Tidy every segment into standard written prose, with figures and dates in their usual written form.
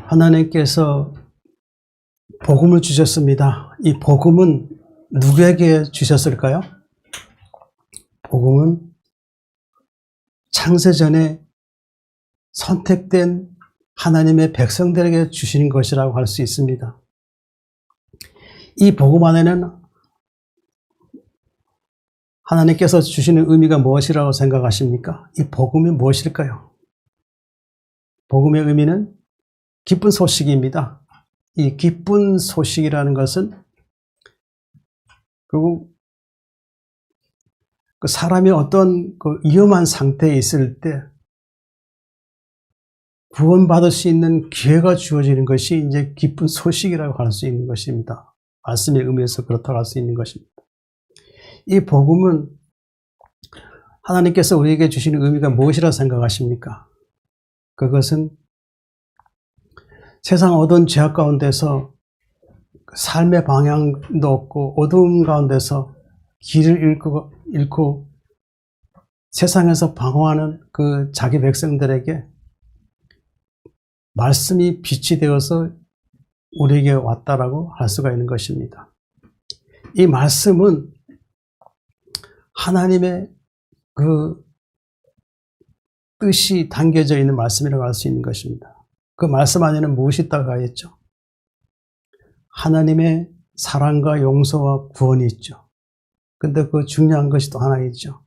하나님께서 복음을 주셨습니다. 이 복음은 누구에게 주셨을까요? 복음은 창세전에 선택된 하나님의 백성들에게 주시는 것이라고 할 수 있습니다. 이 복음 안에는 하나님께서 주시는 의미가 무엇이라고 생각하십니까? 이 복음이 무엇일까요? 복음의 의미는 기쁜 소식입니다. 이 기쁜 소식이라는 것은 그 사람이 어떤 위험한 상태에 있을 때 구원받을 수 있는 기회가 주어지는 것이 이제 기쁜 소식이라고 할 수 있는 것입니다. 말씀의 의미에서 그렇다고 할 수 있는 것입니다. 이 복음은 하나님께서 우리에게 주시는 의미가 무엇이라고 생각하십니까? 그것은 세상 어두운 죄악 가운데서 삶의 방향도 없고 어두움 가운데서 길을 잃고 세상에서 방황하는 그 자기 백성들에게 말씀이 빛이 되어서 우리에게 왔다라고 할 수가 있는 것입니다. 이 말씀은 하나님의 그 뜻이 담겨져 있는 말씀이라고 할 수 있는 것입니다. 그 말씀 안에는 무엇이 있다고 하였죠? 하나님의 사랑과 용서와 구원이 있죠. 근데 그 중요한 것이 또 하나 있죠.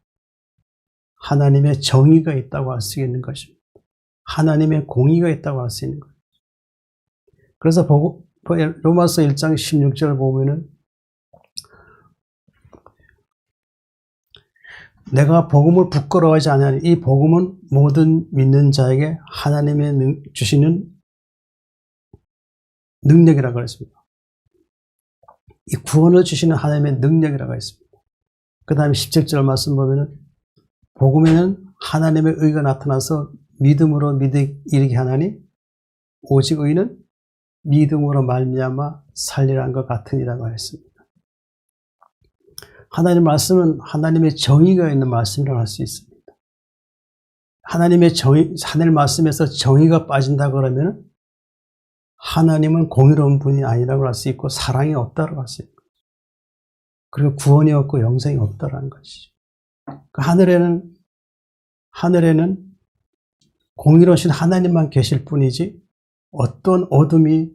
하나님의 정의가 있다고 할 수 있는 것입니다. 하나님의 공의가 있다고 할 수 있는 것입니다. 그래서 로마서 1장 16절 보면은 내가 복음을 부끄러워하지 않으니 이 복음은 모든 믿는 자에게 하나님의 주시는 능력이라고 했습니다. 이 구원을 주시는 하나님의 능력이라고 했습니다. 그 다음에 17절 말씀 보면은 복음에는 하나님의 의가 나타나서 믿음으로 이르게 하나니 오직 의는 믿음으로 말미암아 살리라는 것 같으니라고 했습니다. 하나님 말씀은 하나님의 정의가 있는 말씀이라고 할 수 있습니다. 하나님의 하늘 말씀에서 정의가 빠진다 그러면 하나님은 공의로운 분이 아니라고 할 수 있고 사랑이 없다고 할 수 있고 그리고 구원이 없고 영생이 없다라는 것이죠. 그 하늘에는 공의로우신 하나님만 계실 뿐이지 어떤 어둠이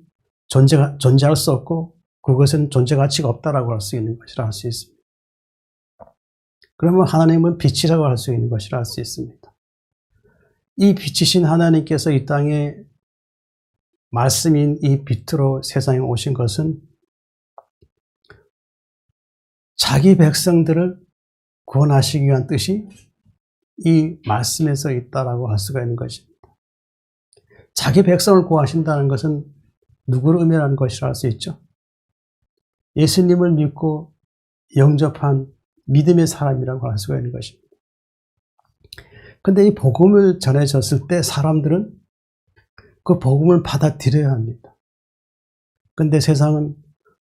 존재할 수 없고 그것은 존재 가치가 없다라고 할 수 있는 것이라 할 수 있습니다. 그러면 하나님은 빛이라고 할 수 있는 것이라 할 수 있습니다. 이 빛이신 하나님께서 이 땅에 말씀인 이 빛으로 세상에 오신 것은 자기 백성들을 구원하시기 위한 뜻이 이 말씀에서 있다라고 할 수가 있는 것입니다. 자기 백성을 구하신다는 것은 누구를 의미하는 것이라 할 수 있죠? 예수님을 믿고 영접한 믿음의 사람이라고 할 수가 있는 것입니다. 근데 이 복음을 전해졌을 때 사람들은 그 복음을 받아들여야 합니다. 근데 세상은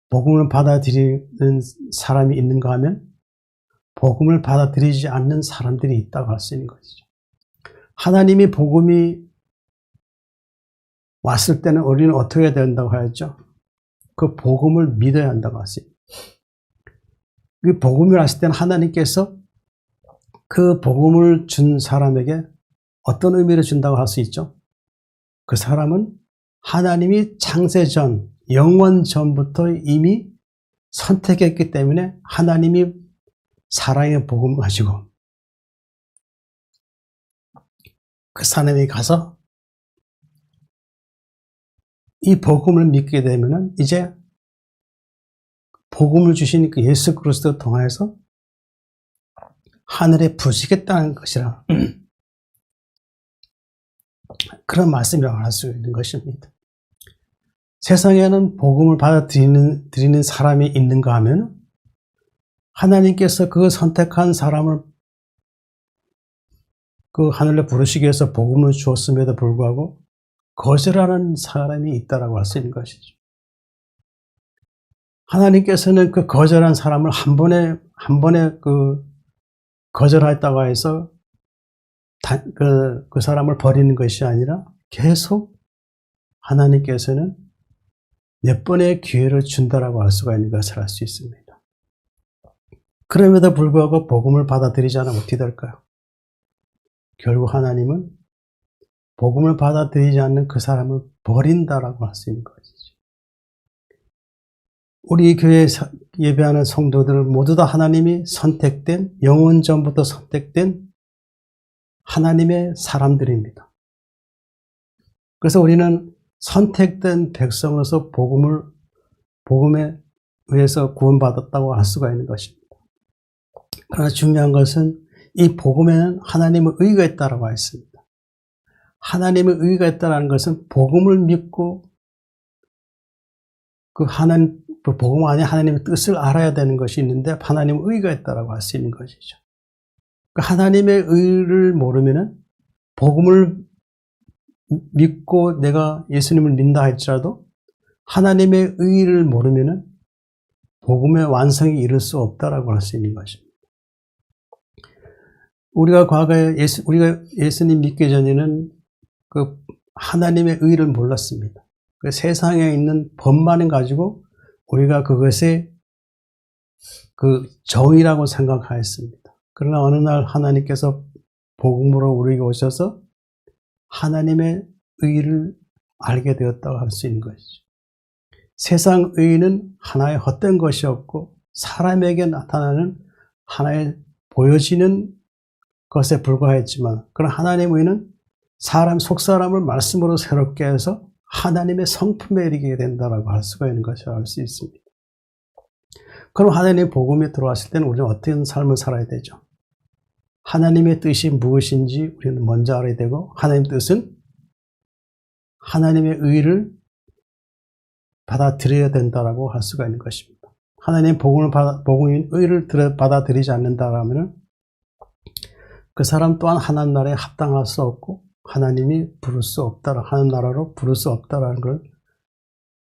복음을 받아들이는 사람이 있는가 하면 복음을 받아들이지 않는 사람들이 있다고 할 수 있는 것이죠. 하나님이 복음이 왔을 때는 우리는 어떻게 해야 된다고 하였죠? 그 복음을 믿어야 한다고 하셨어요. 그 복음이 왔을 때는 하나님께서 그 복음을 준 사람에게 어떤 의미를 준다고 할 수 있죠? 그 사람은 하나님이 창세전, 영원 전부터 이미 선택했기 때문에 하나님이 사랑의 복음을 가지고 그 사람이 가서 이 복음을 믿게 되면은 이제 복음을 주신 그 예수 그리스도를 통하여서 하늘에 부시겠다는 것이라 그런 말씀이라고 할 수 있는 것입니다. 세상에는 복음을 받아들이는 사람이 있는가 하면 하나님께서 그 선택한 사람을 그 하늘에 부르시기 위해서 복음을 주었음에도 불구하고 거절하는 사람이 있다라고 할 수 있는 것이죠. 하나님께서는 그 거절한 사람을 한 번에 그 거절했다고 해서 그 사람을 버리는 것이 아니라 계속 하나님께서는 몇 번의 기회를 준다라고 할 수가 있는 것을 알 수 있습니다. 그럼에도 불구하고 복음을 받아들이지 않으면 어떻게 될까요? 결국 하나님은 복음을 받아들이지 않는 그 사람을 버린다라고 할 수 있는 것이죠. 우리 교회에 예배하는 성도들은 모두 다 하나님이 선택된, 영원 전부터 선택된 하나님의 사람들입니다. 그래서 우리는 선택된 백성으로서 복음에 의해서 구원받았다고 할 수가 있는 것입니다. 그러나 중요한 것은 이 복음에는 하나님의 의가 있다고 했습니다. 하나님의 의가 있다는 것은 복음을 믿고 그 복음 안에 하나님의 뜻을 알아야 되는 것이 있는데 하나님의 의가 있다고 할 수 있는 것이죠. 하나님의 의를 모르면은 복음을 믿고 내가 예수님을 믿는다 할지라도 하나님의 의를 모르면은 복음의 완성이 이룰 수 없다라고 할 수 있는 것입니다. 우리가 과거에 우리가 예수님 믿기 전에는 그 하나님의 의를 몰랐습니다. 그 세상에 있는 법만을 가지고 우리가 그것의 그 정의라고 생각하였습니다. 그러나 어느 날 하나님께서 복음으로 우리에게 오셔서 하나님의 의를 알게 되었다고 할 수 있는 것이죠. 세상 의는 하나의 헛된 것이었고 사람에게 나타나는 하나의 보여지는 것에 불과했지만 그런 하나님의 의는 속사람을 말씀으로 새롭게 해서 하나님의 성품에 이르게 된다라고 할 수가 있는 것을 알 수 있습니다. 그럼 하나님의 복음에 들어왔을 때는 우리는 어떤 삶을 살아야 되죠? 하나님의 뜻이 무엇인지 우리는 먼저 알아야 되고 하나님의 뜻은 하나님의 의를 받아들여야 된다라고 할 수가 있는 것입니다. 하나님의 복음인 의를 받아들이지 않는다라면 그 사람 또한 하나님 나라에 합당할 수 없고 하나님이 부를 수 없다, 하나님 나라로 부를 수 없다라는 걸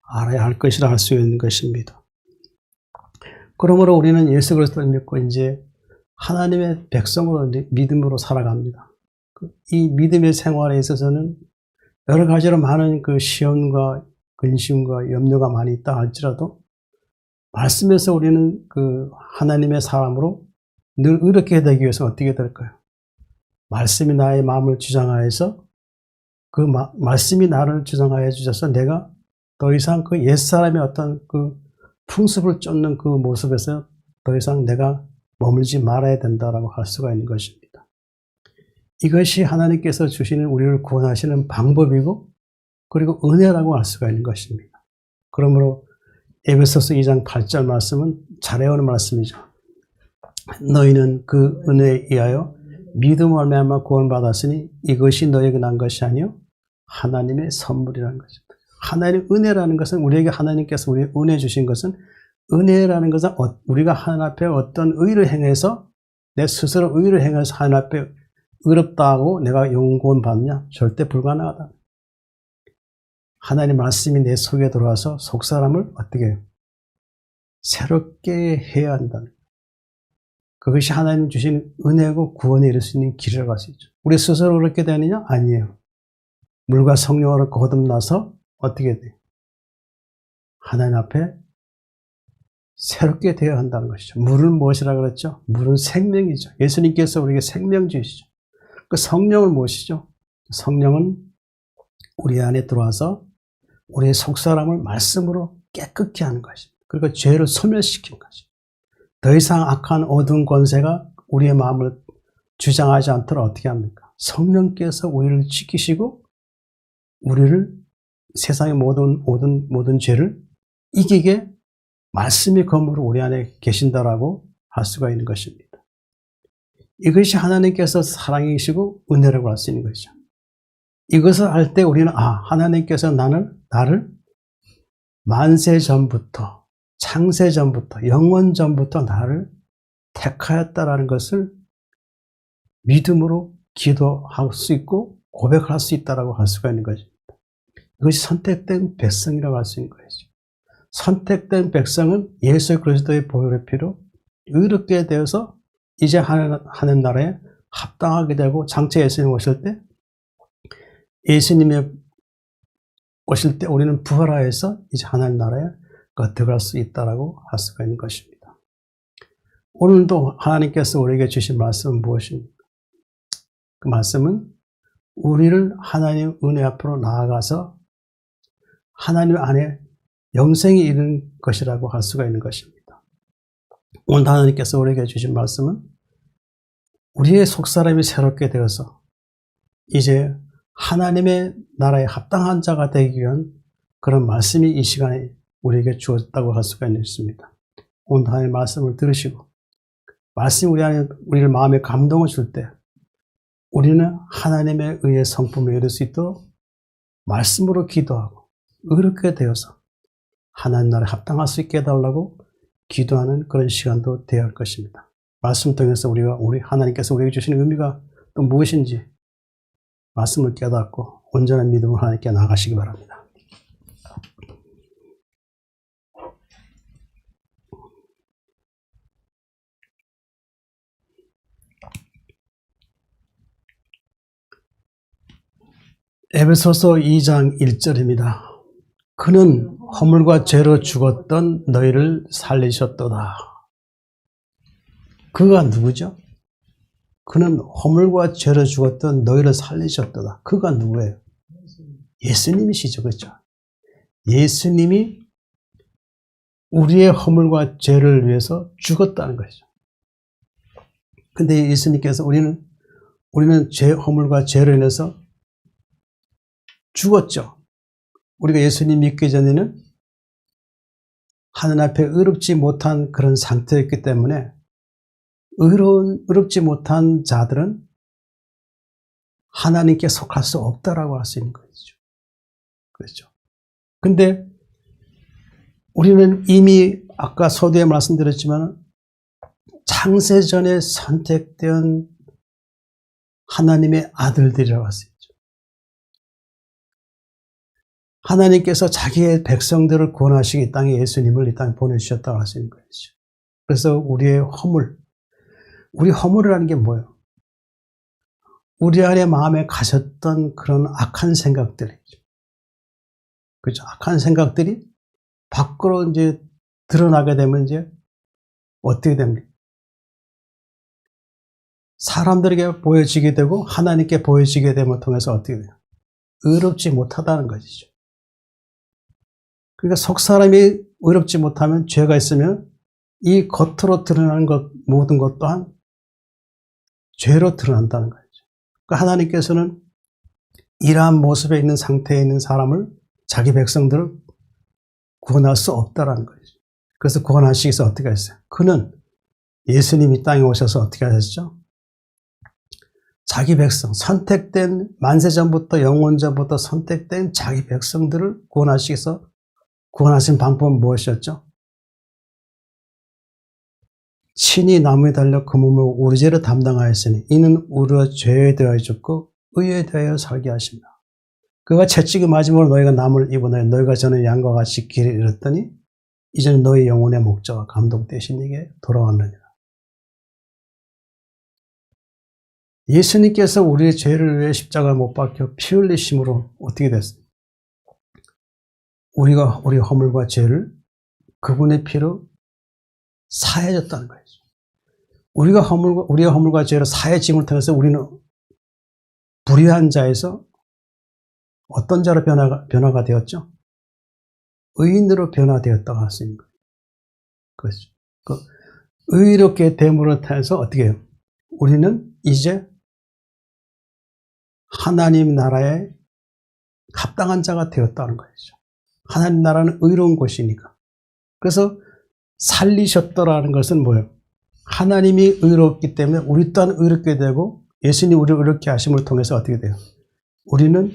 알아야 할 것이라 할 수 있는 것입니다. 그러므로 우리는 예수 그리스도를 믿고 이제 하나님의 백성으로 믿음으로 살아갑니다. 이 믿음의 생활에 있어서는 여러 가지로 많은 그 시험과 근심과 염려가 많이 있다 할지라도 말씀에서 우리는 그 하나님의 사람으로 늘 의롭게 되기 위해서 어떻게 될까요? 말씀이 나의 마음을 주장하여서 그 말씀이 나를 주장하여 주셔서 내가 더 이상 그 옛사람의 어떤 그 풍습을 쫓는 그 모습에서 더 이상 내가 머물지 말아야 된다라고 할 수가 있는 것입니다. 이것이 하나님께서 주시는 우리를 구원하시는 방법이고 그리고 은혜라고 할 수가 있는 것입니다. 그러므로 에베소서 2장 8절 말씀은 잘 외우는 말씀이죠. 너희는 그 은혜에 의하여 믿음으로 말미암아 구원받았으니 이것이 너에게 난 것이 아니요 하나님의 선물이라는 것입니다. 하나님의 은혜라는 것은 우리에게 하나님께서 우리에게 은혜 주신 것은 은혜라는 것은 우리가 하나님 앞에 어떤 의를 행해서 내 스스로 의를 행해서 하나님 앞에 의롭다고 내가 영원 구원 받느냐? 절대 불가능하다. 하나님 말씀이 내 속에 들어와서 속사람을 어떻게 해요? 새롭게 해야 한다는 그것이 하나님 주신 은혜고 구원에 이를 수 있는 길이라고 할 수 있죠. 우리 스스로 그렇게 되느냐? 아니에요. 물과 성령으로 거듭나서 어떻게 돼요? 하나님 앞에 새롭게 되어야 한다는 것이죠. 물은 무엇이라고 그랬죠? 물은 생명이죠. 예수님께서 우리에게 생명 주시죠. 그 성령을 무엇이죠? 성령은 우리 안에 들어와서 우리의 속사람을 말씀으로 깨끗게 하는 것입니다. 그리고 죄를 소멸시키는 것입니다. 더 이상 악한 어두운 권세가 우리의 마음을 주장하지 않도록 어떻게 합니까? 성령께서 우리를 지키시고 우리를 세상의 모든 죄를 이기게 말씀의 검으로 우리 안에 계신다라고 할 수가 있는 것입니다. 이것이 하나님께서 사랑이시고 은혜라고 할 수 있는 것이죠. 이것을 알 때 우리는 하나님께서 나를 만세 전부터 창세 전부터 영원 전부터 나를 택하였다라는 것을 믿음으로 기도할 수 있고 고백할 수 있다라고 할 수가 있는 것입니다. 이것이 선택된 백성이라고 할 수 있는 것이죠. 선택된 백성은 예수 그리스도의 보혈의 피로 의롭게 되어서 이제 하나님 나라에 합당하게 되고 장차 예수님 오실 때 예수님의 오실 때 우리는 부활하여서 이제 하나님 나라에 들어갈 수 있다라고 할 수가 있는 것입니다. 오늘도 하나님께서 우리에게 주신 말씀은 무엇입니까? 그 말씀은 우리를 하나님 은혜 앞으로 나아가서 하나님 안에 영생이 이르는 것이라고 할 수가 있는 것입니다. 오늘 하나님께서 우리에게 주신 말씀은 우리의 속사람이 새롭게 되어서 이제 하나님의 나라에 합당한 자가 되기 위한 그런 말씀이 이 시간에 우리에게 주어졌다고 할 수가 있습니다. 오늘 하나님의 말씀을 들으시고 말씀이 우리를 마음에 감동을 줄 때 우리는 하나님의 의의 성품에 이를 수 있도록 말씀으로 기도하고 의롭게 되어서 하나님 나라에 합당할 수 있게 해달라고 기도하는 그런 시간도 되어야 할 것입니다. 말씀 통해서 우리 하나님께서 우리에게 주시는 의미가 또 무엇인지 말씀을 깨닫고 온전한 믿음으로 하나님께 나아가시기 바랍니다. 에베소서 2장 1절입니다. 그는 허물과 죄로 죽었던 너희를 살리셨도다. 그가 누구죠? 그는 허물과 죄로 죽었던 너희를 살리셨도다. 그가 누구예요? 예수님이시죠. 그렇죠? 예수님이 우리의 허물과 죄를 위해서 죽었다는 것이죠. 근데 예수님께서 우리는 허물과 죄로 인해서 죽었죠. 우리가 예수님 믿기 전에는 하나님 앞에 의롭지 못한 그런 상태였기 때문에 의롭지 못한 자들은 하나님께 속할 수 없다라고 할 수 있는 것이죠. 그렇죠. 근데 우리는 이미 아까 서두에 말씀드렸지만 창세전에 선택된 하나님의 아들들이라고 할 수 있죠. 하나님께서 자기의 백성들을 구원하시기 이 땅에 예수님을 이 땅에 보내주셨다고 할 수 있는 것이죠. 그래서 우리의 우리 허물이라는 게 뭐예요? 우리 안에 마음에 가셨던 그런 악한 생각들이죠. 그렇죠? 악한 생각들이 밖으로 이제 드러나게 되면 이제 어떻게 됩니까? 사람들에게 보여지게 되고 하나님께 보여지게 됨을 통해서 어떻게 돼요? 의롭지 못하다는 것이죠. 그러니까 속사람이 의롭지 못하면 죄가 있으면 이 겉으로 드러나는 것 모든 것 또한 죄로 드러난다는 거죠. 그러니까 하나님께서는 이러한 모습에 있는 상태에 있는 사람을 자기 백성들을 구원할 수 없다라는 거죠. 그래서 구원하시기 위해서 어떻게 했어요? 그는 예수님이 땅에 오셔서 어떻게 하셨죠? 자기 백성, 선택된 만세전부터 영원전부터 선택된 자기 백성들을 구원하시기 위해서 구원하신 방법은 무엇이었죠? 친히 나무에 달려 그 몸을 우리 죄를 담당하였으니 이는 우리의 죄에 대하여 죽고 의에 대하여 살게 하십니다. 그가 채찍이 맞음으로 너희가 남을 입으나 너희가 전에 양과 같이 길을 잃었더니 이제는 너희 영혼의 목자와 감독 되신 이에게 돌아왔느니라. 예수님께서 우리의 죄를 위해 십자가를 못 박혀 피 흘리심으로 어떻게 됐어요? 우리가 우리 허물과 죄를 그분의 피로 사해졌다는 거예요. 우리의 허물과 죄로 사해짐을 통해서 우리는 불의한 자에서 어떤 자로 변화가 되었죠? 의인으로 변화되었다고 할 수 있는 거예요. 그렇죠. 그 의롭게 됨으로 해서 어떻게 해요? 우리는 이제 하나님 나라에 합당한 자가 되었다는 거죠. 하나님 나라는 의로운 곳이니까. 그래서 살리셨더라는 것은 뭐예요? 하나님이 의롭기 때문에 우리 또한 의롭게 되고 예수님이 우리를 의롭게 하심을 통해서 어떻게 돼요? 우리는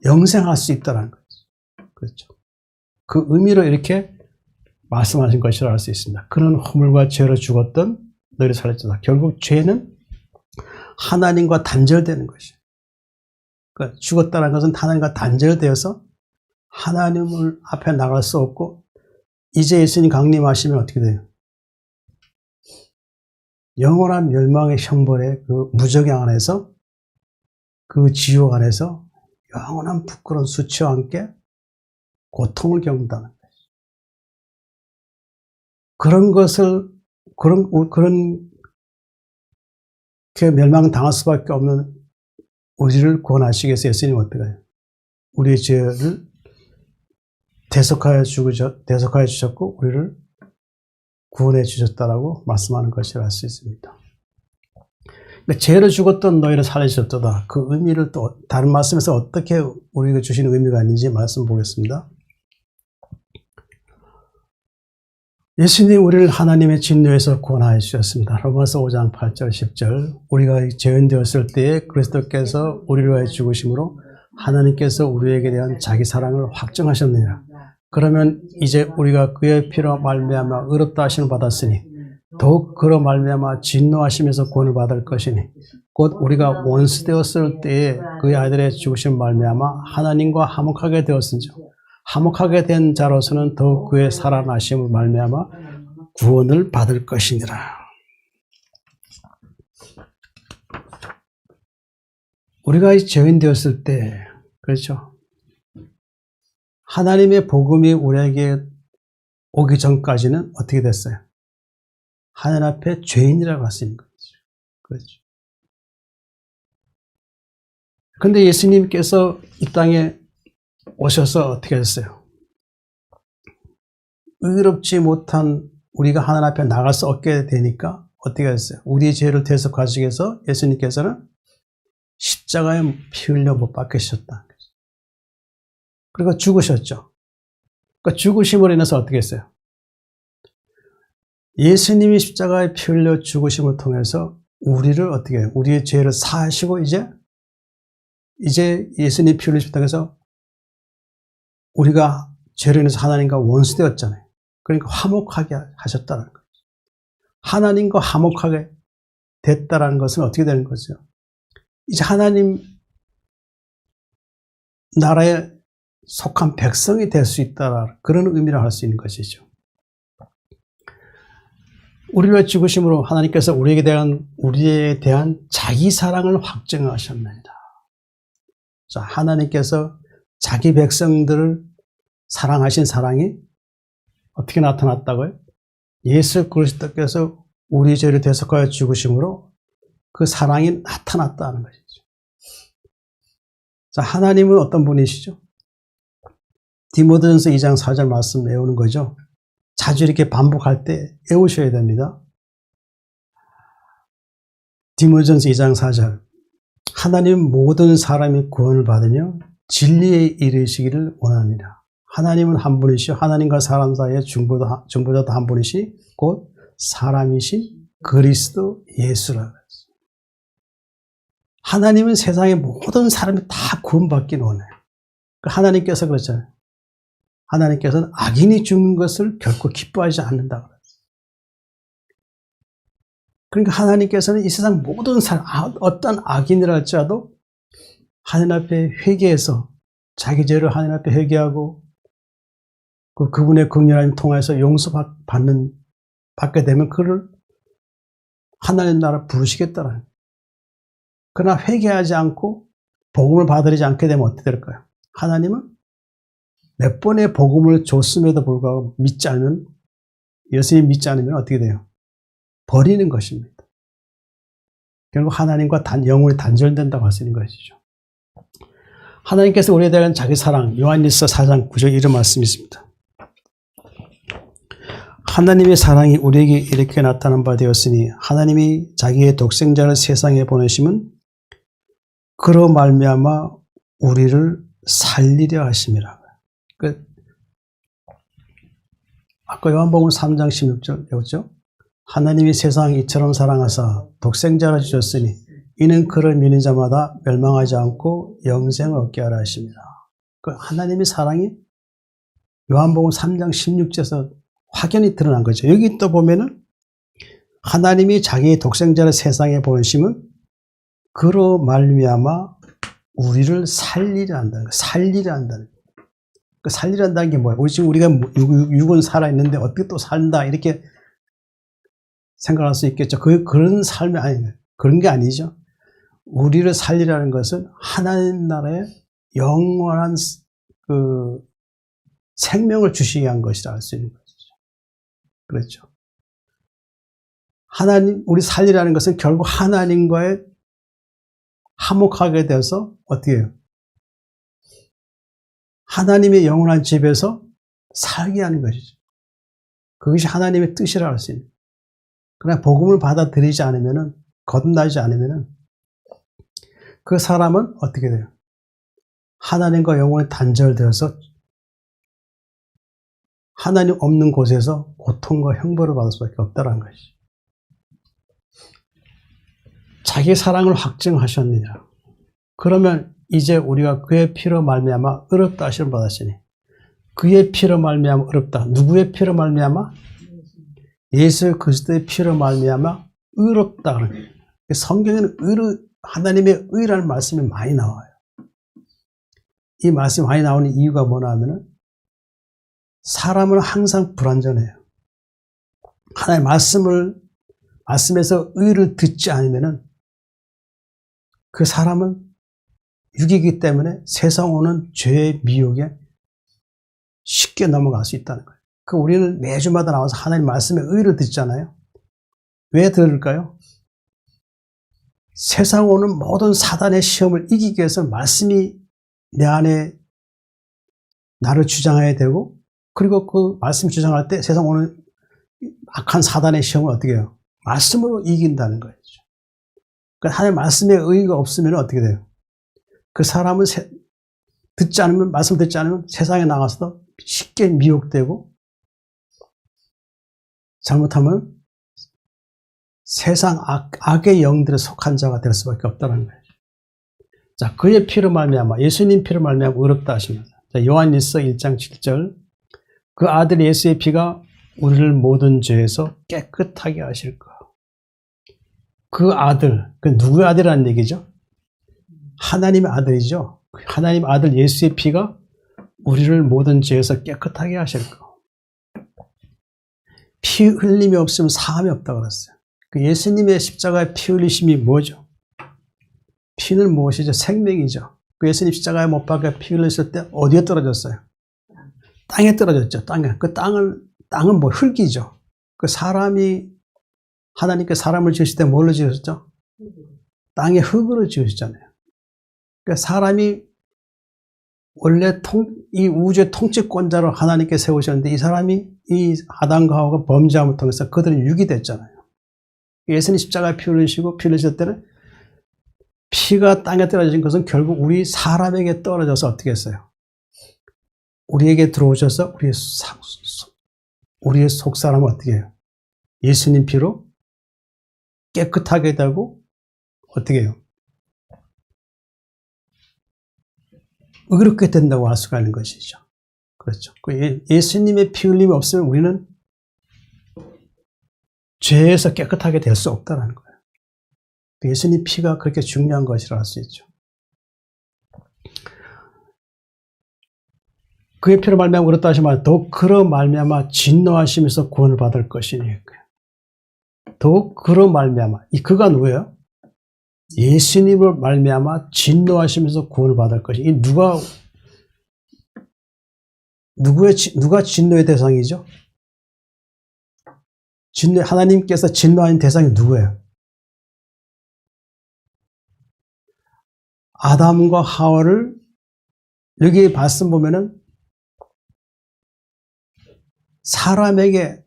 영생할 수 있다는 거죠. 그렇죠. 그 의미로 이렇게 말씀하신 것이라고 할 수 있습니다. 그는 허물과 죄로 죽었던 너희를 살렸다. 결국 죄는 하나님과 단절되는 것이에요. 그러니까 죽었다는 것은 하나님과 단절되어서 하나님을 앞에 나갈 수 없고 이제 예수님 강림하시면 어떻게 돼요? 영원한 멸망의 형벌의 그 무적양 안에서 그 지옥 안에서 영원한 부끄러운 수치와 함께 고통을 겪는다는 거예요. 그런 것을, 그 멸망당할 수밖에 없는 우리를 구원하시기 위해서 예수님은 어떻게 해요? 우리의 죄를 대속하여 주셨고, 우리를 구원해 주셨다라고 말씀하는 것이라 할 수 있습니다. 그러니까 죄를 죽었던 너희를 살리셨도다. 그 의미를 또 다른 말씀에서 어떻게 우리가 주시는 의미가 있는지 말씀 보겠습니다. 예수님 우리를 하나님의 진노에서 구원하여 주셨습니다. 로마서 5장 8절 10절 우리가 죄인 되었을 때에 그리스도께서 우리를 위하여 죽으심으로 하나님께서 우리에게 대한 자기 사랑을 확정하셨느니라. 그러면 이제 우리가 그의 피로 말미암아 의롭다 하심을 받았으니 더욱 그로 말미암아 진노하심에서 구원을 받을 것이니 곧 우리가 원수 되었을 때에 그의 아들의 죽으심 말미암아 하나님과 화목하게 되었은즉 화목하게 된 자로서는 더욱 그의 살아나심을 말미암아 구원을 받을 것이니라. 우리가 죄인 되었을 때, 그렇죠? 하나님의 복음이 우리에게 오기 전까지는 어떻게 됐어요? 하나님 앞에 죄인이라고 할 수 있는 거죠. 그렇죠. 그런데 예수님께서 이 땅에 오셔서 어떻게 했어요? 의롭지 못한 우리가 하나님 앞에 나갈 수 없게 되니까 어떻게 했어요? 우리의 죄를 대속하시기 위해서 예수님께서는 십자가에 피 흘려 못 박히셨다. 그리고 죽으셨죠. 그러니까 죽으심으로 인해서 어떻게 했어요? 예수님이 십자가에 피 흘려 죽으심을 통해서 우리를 어떻게 해요? 우리의 죄를 사하시고 이제 예수님 피 흘리심을 통해서 우리가 죄로 인해서 하나님과 원수되었잖아요. 그러니까 화목하게 하셨다는 거죠. 하나님과 화목하게 됐다라는 것은 어떻게 되는 거죠? 이제 하나님 나라에 속한 백성이 될 수 있다라는 그런 의미를 할 수 있는 것이죠. 우리를 죽으심으로 하나님께서 우리에 대한 자기 사랑을 확증하셨습니다. 자, 하나님께서 자기 백성들을 사랑하신 사랑이 어떻게 나타났다고요? 예수 그리스도께서 우리 죄를 대속하여 죽으심으로 그 사랑이 나타났다는 것이죠. 자, 하나님은 어떤 분이시죠? 디모데전서 2장 4절 말씀 외우는 거죠. 자주 이렇게 반복할 때 외우셔야 됩니다. 디모데전서 2장 4절 하나님은 모든 사람이 구원을 받으며 진리에 이르시기를 원하니라. 하나님은 한 분이시요 하나님과 사람 사이에 중보자도 한 분이시 곧 사람이신 그리스도 예수라. 하나님은 세상의 모든 사람이 다 구원받기를 원해요. 하나님께서 그렇잖아요. 하나님께서는 악인이 죽는 것을 결코 기뻐하지 않는다고 그랬어요. 그러니까 하나님께서는 이 세상 모든 사람, 어떤 악인이라 할지라도 하나님 앞에 회개해서 자기 죄를 하나님 앞에 회개하고 그분의 긍휼함을 통해서 받게 되면 그를 하나님 나라 부르시겠다는 거예요. 그러나 회개하지 않고 복음을 받아들이지 않게 되면 어떻게 될까요? 하나님은 몇 번의 복음을 줬음에도 불구하고 예수님 믿지 않으면 어떻게 돼요? 버리는 것입니다. 결국 하나님과 영혼이 단절된다고 할 수 있는 것이죠. 하나님께서 우리에 대한 자기 사랑, 요한일서 4장 9절 이런 말씀이 있습니다. 하나님의 사랑이 우리에게 이렇게 나타난 바 되었으니 하나님이 자기의 독생자를 세상에 보내심은 그로 말미암아 우리를 살리려 하심이라. 아까 요한복음 3장 16절 배웠죠? 하나님이 세상을 이처럼 사랑하사 독생자를 주셨으니 이는 그를 믿는 자마다 멸망하지 않고 영생을 얻게 하라 하십니다. 하나님의 사랑이 요한복음 3장 16절에서 확연히 드러난 거죠. 여기 또 보면은 하나님이 자기의 독생자를 세상에 보내심은 그로 말미암아 우리를 살리려 한다는 거예요. 살리려 한다는 거예요. 살리려 한다는 게 뭐예요? 우리가 육은 살아있는데 어떻게 또 산다 이렇게 생각할 수 있겠죠. 그런 삶이 아니에요. 그런 게 아니죠. 우리를 살리라는 것은 하나님 나라의 영원한 그 생명을 주시기 위한 것이라 할 수 있는 것이죠. 그렇죠. 하나님, 우리 살리라는 것은 결국 하나님과의 화목하게 돼서 어떻게 해요? 하나님의 영원한 집에서 살게 하는 것이죠. 그것이 하나님의 뜻이라 할 수 있는. 그러나 복음을 받아들이지 않으면은, 거듭나지 않으면은 그 사람은 어떻게 돼요? 하나님과 영원히 단절되어서 하나님 없는 곳에서 고통과 형벌을 받을 수밖에 없다는 것이죠. 자기 사랑을 확증하셨느냐? 그러면 이제 우리가 그의 피로 말미암아 의롭다 하심을 받았으니, 그의 피로 말미암아 의롭다. 누구의 피로 말미암아? 예수 그리스도의 피로 말미암아 의롭다. 성경에는 하나님의 의라는 말씀이 많이 나와요. 이 말씀이 많이 나오는 이유가 뭐냐 하면은 사람은 항상 불완전해요. 하나님의 말씀에서 의를 듣지 않으면은 그 사람은 육이기 때문에 세상 오는 죄의 미혹에 쉽게 넘어갈 수 있다는 거예요. 우리는 매주마다 나와서 하나님 말씀의 의를 듣잖아요. 왜 들을까요? 세상 오는 모든 사단의 시험을 이기기 위해서 말씀이 내 안에 나를 주장해야 되고, 그리고 그 말씀 주장할 때 세상 오는 악한 사단의 시험을 어떻게 해요? 말씀으로 이긴다는 거죠. 그러니까 하나님 말씀의 의의가 없으면 어떻게 돼요? 그 사람은 말씀 듣지 않으면 세상에 나가서도 쉽게 미혹되고, 잘못하면 세상 악의 영들에 속한 자가 될 수밖에 없다는 거예요. 자, 그의 피로 말미암아, 예수님 피로 말미암아 의롭다 하십니다. 자, 요한일서 1장 7절. 그 아들 예수의 피가 우리를 모든 죄에서 깨끗하게 하실 것. 그 아들, 그 누구의 아들이라는 얘기죠? 하나님의 아들이죠. 하나님 아들 예수의 피가 우리를 모든 죄에서 깨끗하게 하실 것. 피 흘림이 없으면 사함이 없다고 그랬어요. 그 예수님의 십자가의 피 흘리심이 뭐죠? 피는 무엇이죠? 생명이죠. 그 예수님 십자가에 못 박혀 피 흘렸을 때 어디에 떨어졌어요? 땅에 떨어졌죠. 땅에. 그 땅은 뭐 흙이죠. 그 사람이 하나님께 사람을 지으실 때 뭘로 지으셨죠? 땅의 흙으로 지으셨잖아요. 그러니까 사람이 원래 이 우주의 통치권자로 하나님께 세우셨는데 이 사람이 이 아담과 하와가 범죄함을 통해서 그들은 육이 됐잖아요. 예수님 십자가에 피 흘리시고 피 흘리실 때는 피가 땅에 떨어진 것은 결국 우리 사람에게 떨어져서 어떻게 했어요? 우리에게 들어오셔서 우리의 속사람을 어떻게 해요? 예수님 피로 깨끗하게 되고 어떻게 해요? 의롭게 된다고 할 수가 있는 것이죠. 그렇죠. 예수님의 피 흘림이 없으면 우리는 죄에서 깨끗하게 될 수 없다는 거예요. 예수님 피가 그렇게 중요한 것이라 할 수 있죠. 그의 피로 말미암아 그렇다 하시면 더욱 그로 말미암아 진노하시면서 구원을 받을 것이니. 더욱 그로 말미암아. 이 그가 누구예요? 예수님을 말미암아 진노하시면서 구원을 받을 것이. 이 누가 진노의 대상이죠? 하나님께서 진노하는 대상이 누구예요? 아담과 하와를 여기 말씀 보면은 사람에게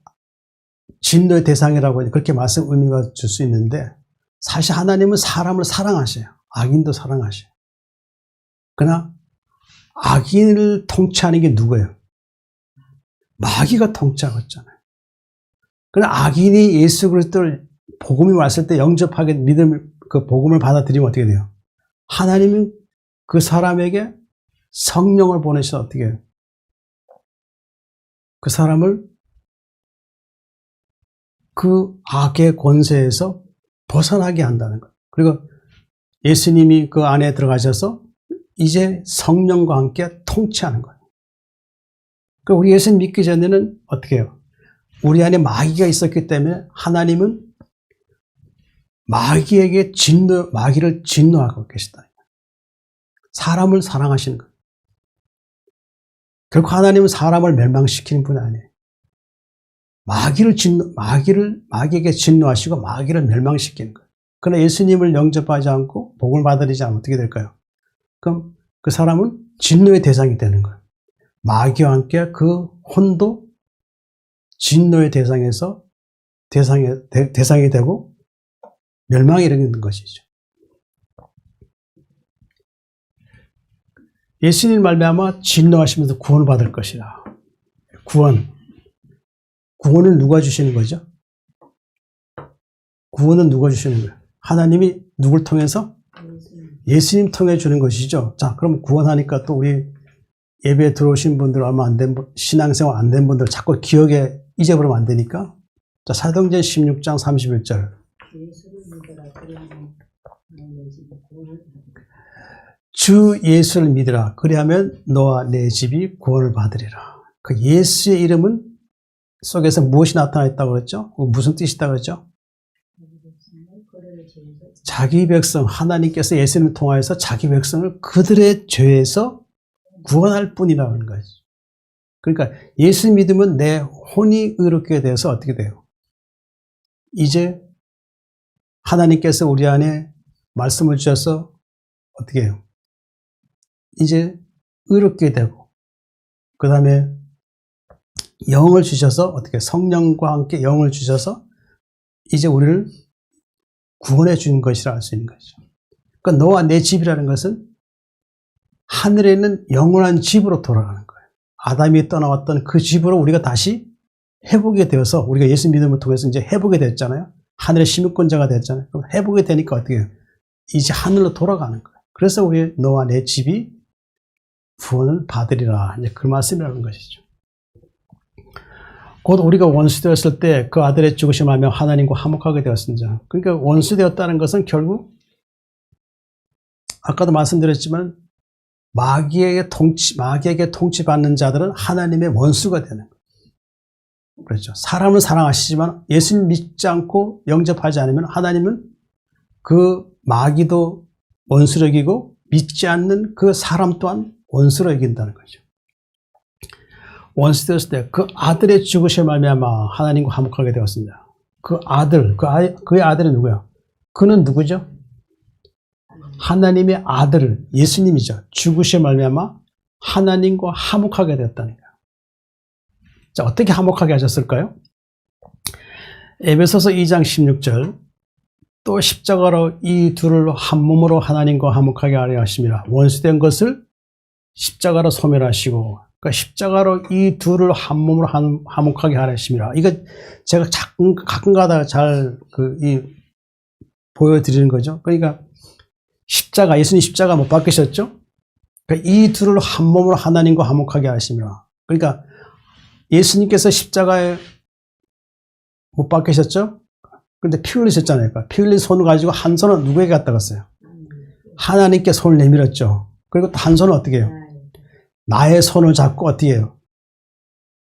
진노의 대상이라고 그렇게 말씀 의미가 줄 수 있는데 사실 하나님은 사람을 사랑하셔요. 악인도 사랑하셔요. 그러나 악인을 통치하는 게 누구예요? 마귀가 통치하고 있잖아요. 그러나 악인이 예수 그리스도를 복음이 왔을 때 영접하게 그 복음을 받아들이면 어떻게 돼요? 하나님은 그 사람에게 성령을 보내셔서 어떻게 해요? 그 사람을 그 악의 권세에서 벗어나게 한다는 거예요. 그리고 예수님이 그 안에 들어가셔서 이제 성령과 함께 통치하는 거예요. 그러니까 우리 예수님 믿기 전에는 어떻게 해요? 우리 안에 마귀가 있었기 때문에 하나님은 마귀를 진노하고 계시다. 사람을 사랑하시는 것. 결코 하나님은 사람을 멸망시키는 분이 아니에요. 마귀에게 진노하시고 마귀를 멸망시키는 거예요. 그러나 예수님을 영접하지 않고 복을 받으리지 않으면 어떻게 될까요? 그럼 그 사람은 진노의 대상이 되는 거예요. 마귀와 함께 그 혼도 진노의 대상이 되고 멸망에 이르는 것이죠. 예수님 말미암아 진노하시면서 구원을 받을 것이라. 구원을 누가 주시는 거죠? 구원은 누가 주시는 거예요? 하나님이 누굴 통해서? 예수님 통해 주는 것이죠. 자, 그럼 구원하니까 또 우리 예배에 들어오신 분들, 얼마 안 된, 신앙생활 안 된 분들 자꾸 기억에 잊어버리면 안 되니까. 자, 사도행전 16장 31절. 주 예수를 믿으라. 그리하면 너와 내 집이 구원을 받으리라. 그 예수의 이름은 속에서 무엇이 나타나 있다고 그랬죠? 무슨 뜻이다 그랬죠? 자기 백성, 하나님께서 예수님을 통하여서 자기 백성을 그들의 죄에서 구원할 뿐이라고 하는 거죠. 그러니까 예수 믿으면 내 혼이 의롭게 돼서 어떻게 돼요? 이제 하나님께서 우리 안에 말씀을 주셔서 어떻게 해요? 이제 의롭게 되고, 그 다음에 영을 주셔서 어떻게 성령과 함께 영을 주셔서 이제 우리를 구원해 주는 것이라 할 수 있는 거죠. 그러니까 너와 내 집이라는 것은 하늘에 있는 영원한 집으로 돌아가는 거예요. 아담이 떠나왔던 그 집으로 우리가 다시 회복이 되어서 우리가 예수 믿음을 통해서 이제 회복이 됐잖아요. 하늘의 시민권자가 됐잖아요. 그럼 회복이 되니까 어떻게 해요? 이제 하늘로 돌아가는 거예요. 그래서 우리 너와 내 집이 구원을 받으리라. 이제 그 말씀이라는 것이죠. 곧 우리가 원수되었을 때 그 아들의 죽으심을 하며 하나님과 화목하게 되었습니다. 그러니까 원수되었다는 것은 결국 아까도 말씀드렸지만 마귀에게 통치받는 자들은 하나님의 원수가 되는 거예요. 그렇죠. 사람을 사랑하시지만 예수님 믿지 않고 영접하지 않으면 하나님은 그 마귀도 원수로 여기고 믿지 않는 그 사람 또한 원수로 여긴다는 거죠. 원수되었을 때 그 아들의 죽으심을 말미암아 하나님과 화목하게 되었습니다. 그 아들, 그의 아들은 누구야? 그는 누구죠? 하나님의 아들, 예수님이죠. 죽으심을 말미암아 하나님과 화목하게 되었다는 거예요. 자, 어떻게 화목하게 하셨을까요? 에베소서 2장 16절. 또 십자가로 이 둘을 한 몸으로 하나님과 화목하게 하려 하심이라. 원수된 것을 십자가로 소멸하시고, 그러니까 십자가로 이 둘을 한 몸으로 화목하게 하려 하심이라. 이거 제가 가끔가다 잘 보여드리는 거죠. 그러니까 예수님 십자가 못 박으셨죠? 그러니까 이 둘을 한 몸으로 하나님과 화목하게 하심이라. 그러니까 예수님께서 십자가에 못 박으셨죠? 근데 피 흘리셨잖아요. 그러니까 피 흘린 손을 가지고 한 손은 누구에게 갖다 갔어요? 하나님께 손을 내밀었죠. 그리고 또 한 손은 어떻게 해요? 나의 손을 잡고 어떻게 해요?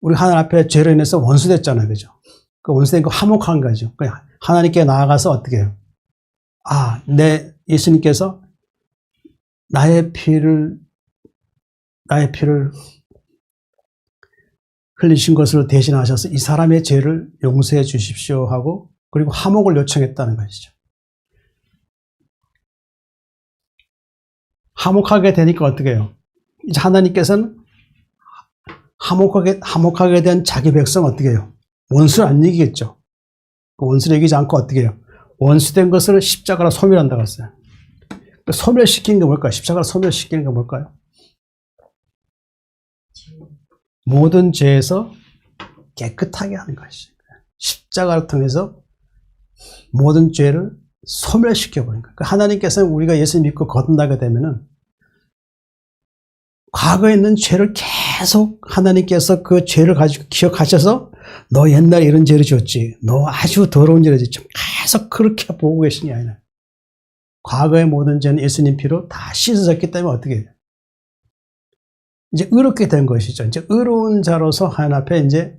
우리 하나님 앞에 죄로 인해서 원수됐잖아요. 그죠? 그 원수된 거 화목한 거죠. 하나님께 나아가서 어떻게 해요? 예수님께서 나의 피를 흘리신 것으로 대신하셔서 이 사람의 죄를 용서해 주십시오 하고 그리고 화목을 요청했다는 것이죠. 화목하게 되니까 어떻게 해요? 이제 하나님께서는 화목하게 된 자기 백성 어떻게 해요? 원수를 안 이기겠죠. 원수를 이기지 않고 어떻게 해요? 원수된 것을 십자가로 소멸한다고 했어요. 소멸시키는 게 뭘까요? 십자가로 소멸시키는 게 뭘까요? 모든 죄에서 깨끗하게 하는 것이죠. 십자가를 통해서 모든 죄를 소멸시켜버린 거예요. 하나님께서는 우리가 예수 믿고 거듭나게 되면은 과거에 있는 죄를 계속 하나님께서 그 죄를 가지고 기억하셔서 너 옛날에 이런 죄를 지었지. 너 아주 더러운 죄를 지었지. 계속 그렇게 보고 계시니 아니라 과거의 모든 죄는 예수님 피로 다 씻어졌기 때문에 어떻게 해요? 이제 의롭게 된 것이죠. 이제 의로운 자로서 하나님 앞에 이제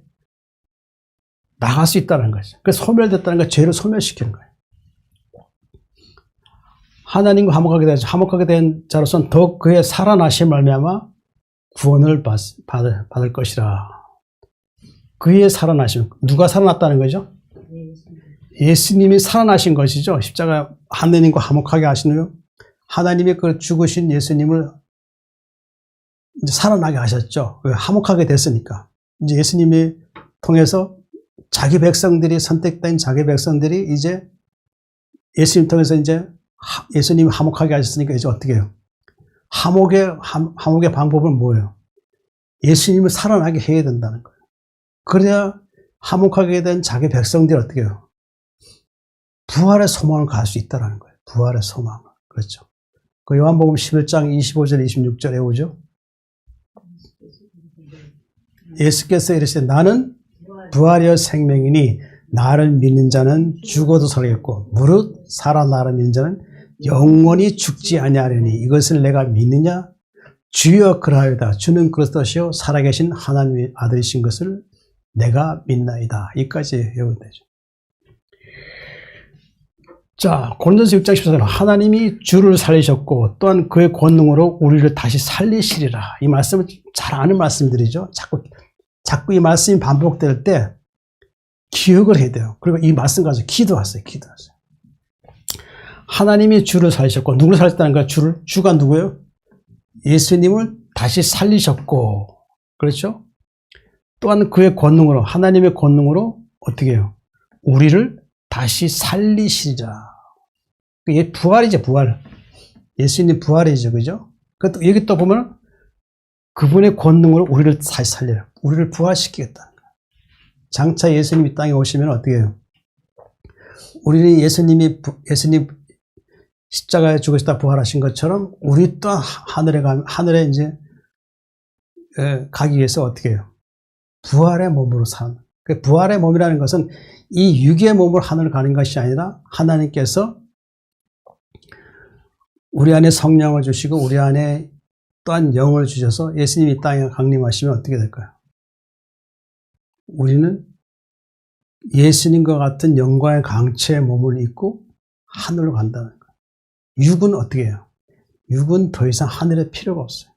나갈 수 있다는 거죠. 그래서 소멸됐다는 건 죄를 소멸시키는 거예요. 하나님과 화목하게 되죠. 화목하게 된 자로서는 더욱 그의 살아나심을 말미암아 구원을 받을 것이라. 그의 살아나심. 누가 살아났다는 거죠? 예수님이 살아나신 것이죠. 십자가 하나님과 화목하게 하신 후 하나님의 그 죽으신 예수님을 이제 살아나게 하셨죠. 화목하게 됐으니까. 이제 예수님이 통해서 자기 백성들이 선택된 자기 백성들이 이제 예수님 통해서 이제 예수님이 화목하게 하셨으니까 이제 어떻게 해요? 화목의 방법은 뭐예요? 예수님을 살아나게 해야 된다는 거예요. 그래야 화목하게 된 자기 백성들이 어떻게 해요? 부활의 소망을 가질 수 있다는 거예요. 부활의 소망을. 그렇죠. 그 요한복음 11장 25절 26절에 오죠. 예수께서 이르시되 나는 부활이요 생명이니 나를 믿는 자는 죽어도 살겠고 무릇 살아나를 믿는 자는 영원히 죽지 아니하리니 이것을 내가 믿느냐? 주여 그러하이다. 주는 그리스도시요 살아계신 하나님의 아들이신 것을 내가 믿나이다. 이까지 외우면 되죠. 자, 고린도서 6장 14절 하나님이 주를 살리셨고 또한 그의 권능으로 우리를 다시 살리시리라. 이 말씀은 잘 아는 말씀들이죠. 자꾸 이 말씀이 반복될 때 기억을 해야 돼요. 그리고 이 말씀 가지고 기도하세요. 하나님이 주를 살리셨고 누구를 살렸다는 거야? 주가 누구예요? 예수님을 다시 살리셨고 그렇죠? 또한 그의 권능으로 하나님의 권능으로 어떻게 해요? 우리를 다시 살리시리라. 이게 부활이죠. 부활. 예수님 부활이죠. 그죠? 여기 또 보면 그분의 권능으로 우리를 다시 살려요. 우리를 부활시키겠다는 거예요. 장차 예수님이 땅에 오시면 어떻게 해요? 우리는 예수님 십자가에 죽으시다 부활하신 것처럼 우리 또한 하늘에 이제 가기 위해서 어떻게 해요? 부활의 몸으로 사는. 그 부활의 몸이라는 것은 이 육의 몸으로 하늘을 가는 것이 아니라 하나님께서 우리 안에 성령을 주시고 우리 안에 또한 영을 주셔서 예수님이 이 땅에 강림하시면 어떻게 될까요? 우리는 예수님과 같은 영광의 강체의 몸을 입고 하늘로 간다는 거예요. 육은 어떻게 해요? 육은 더 이상 하늘에 필요가 없어요.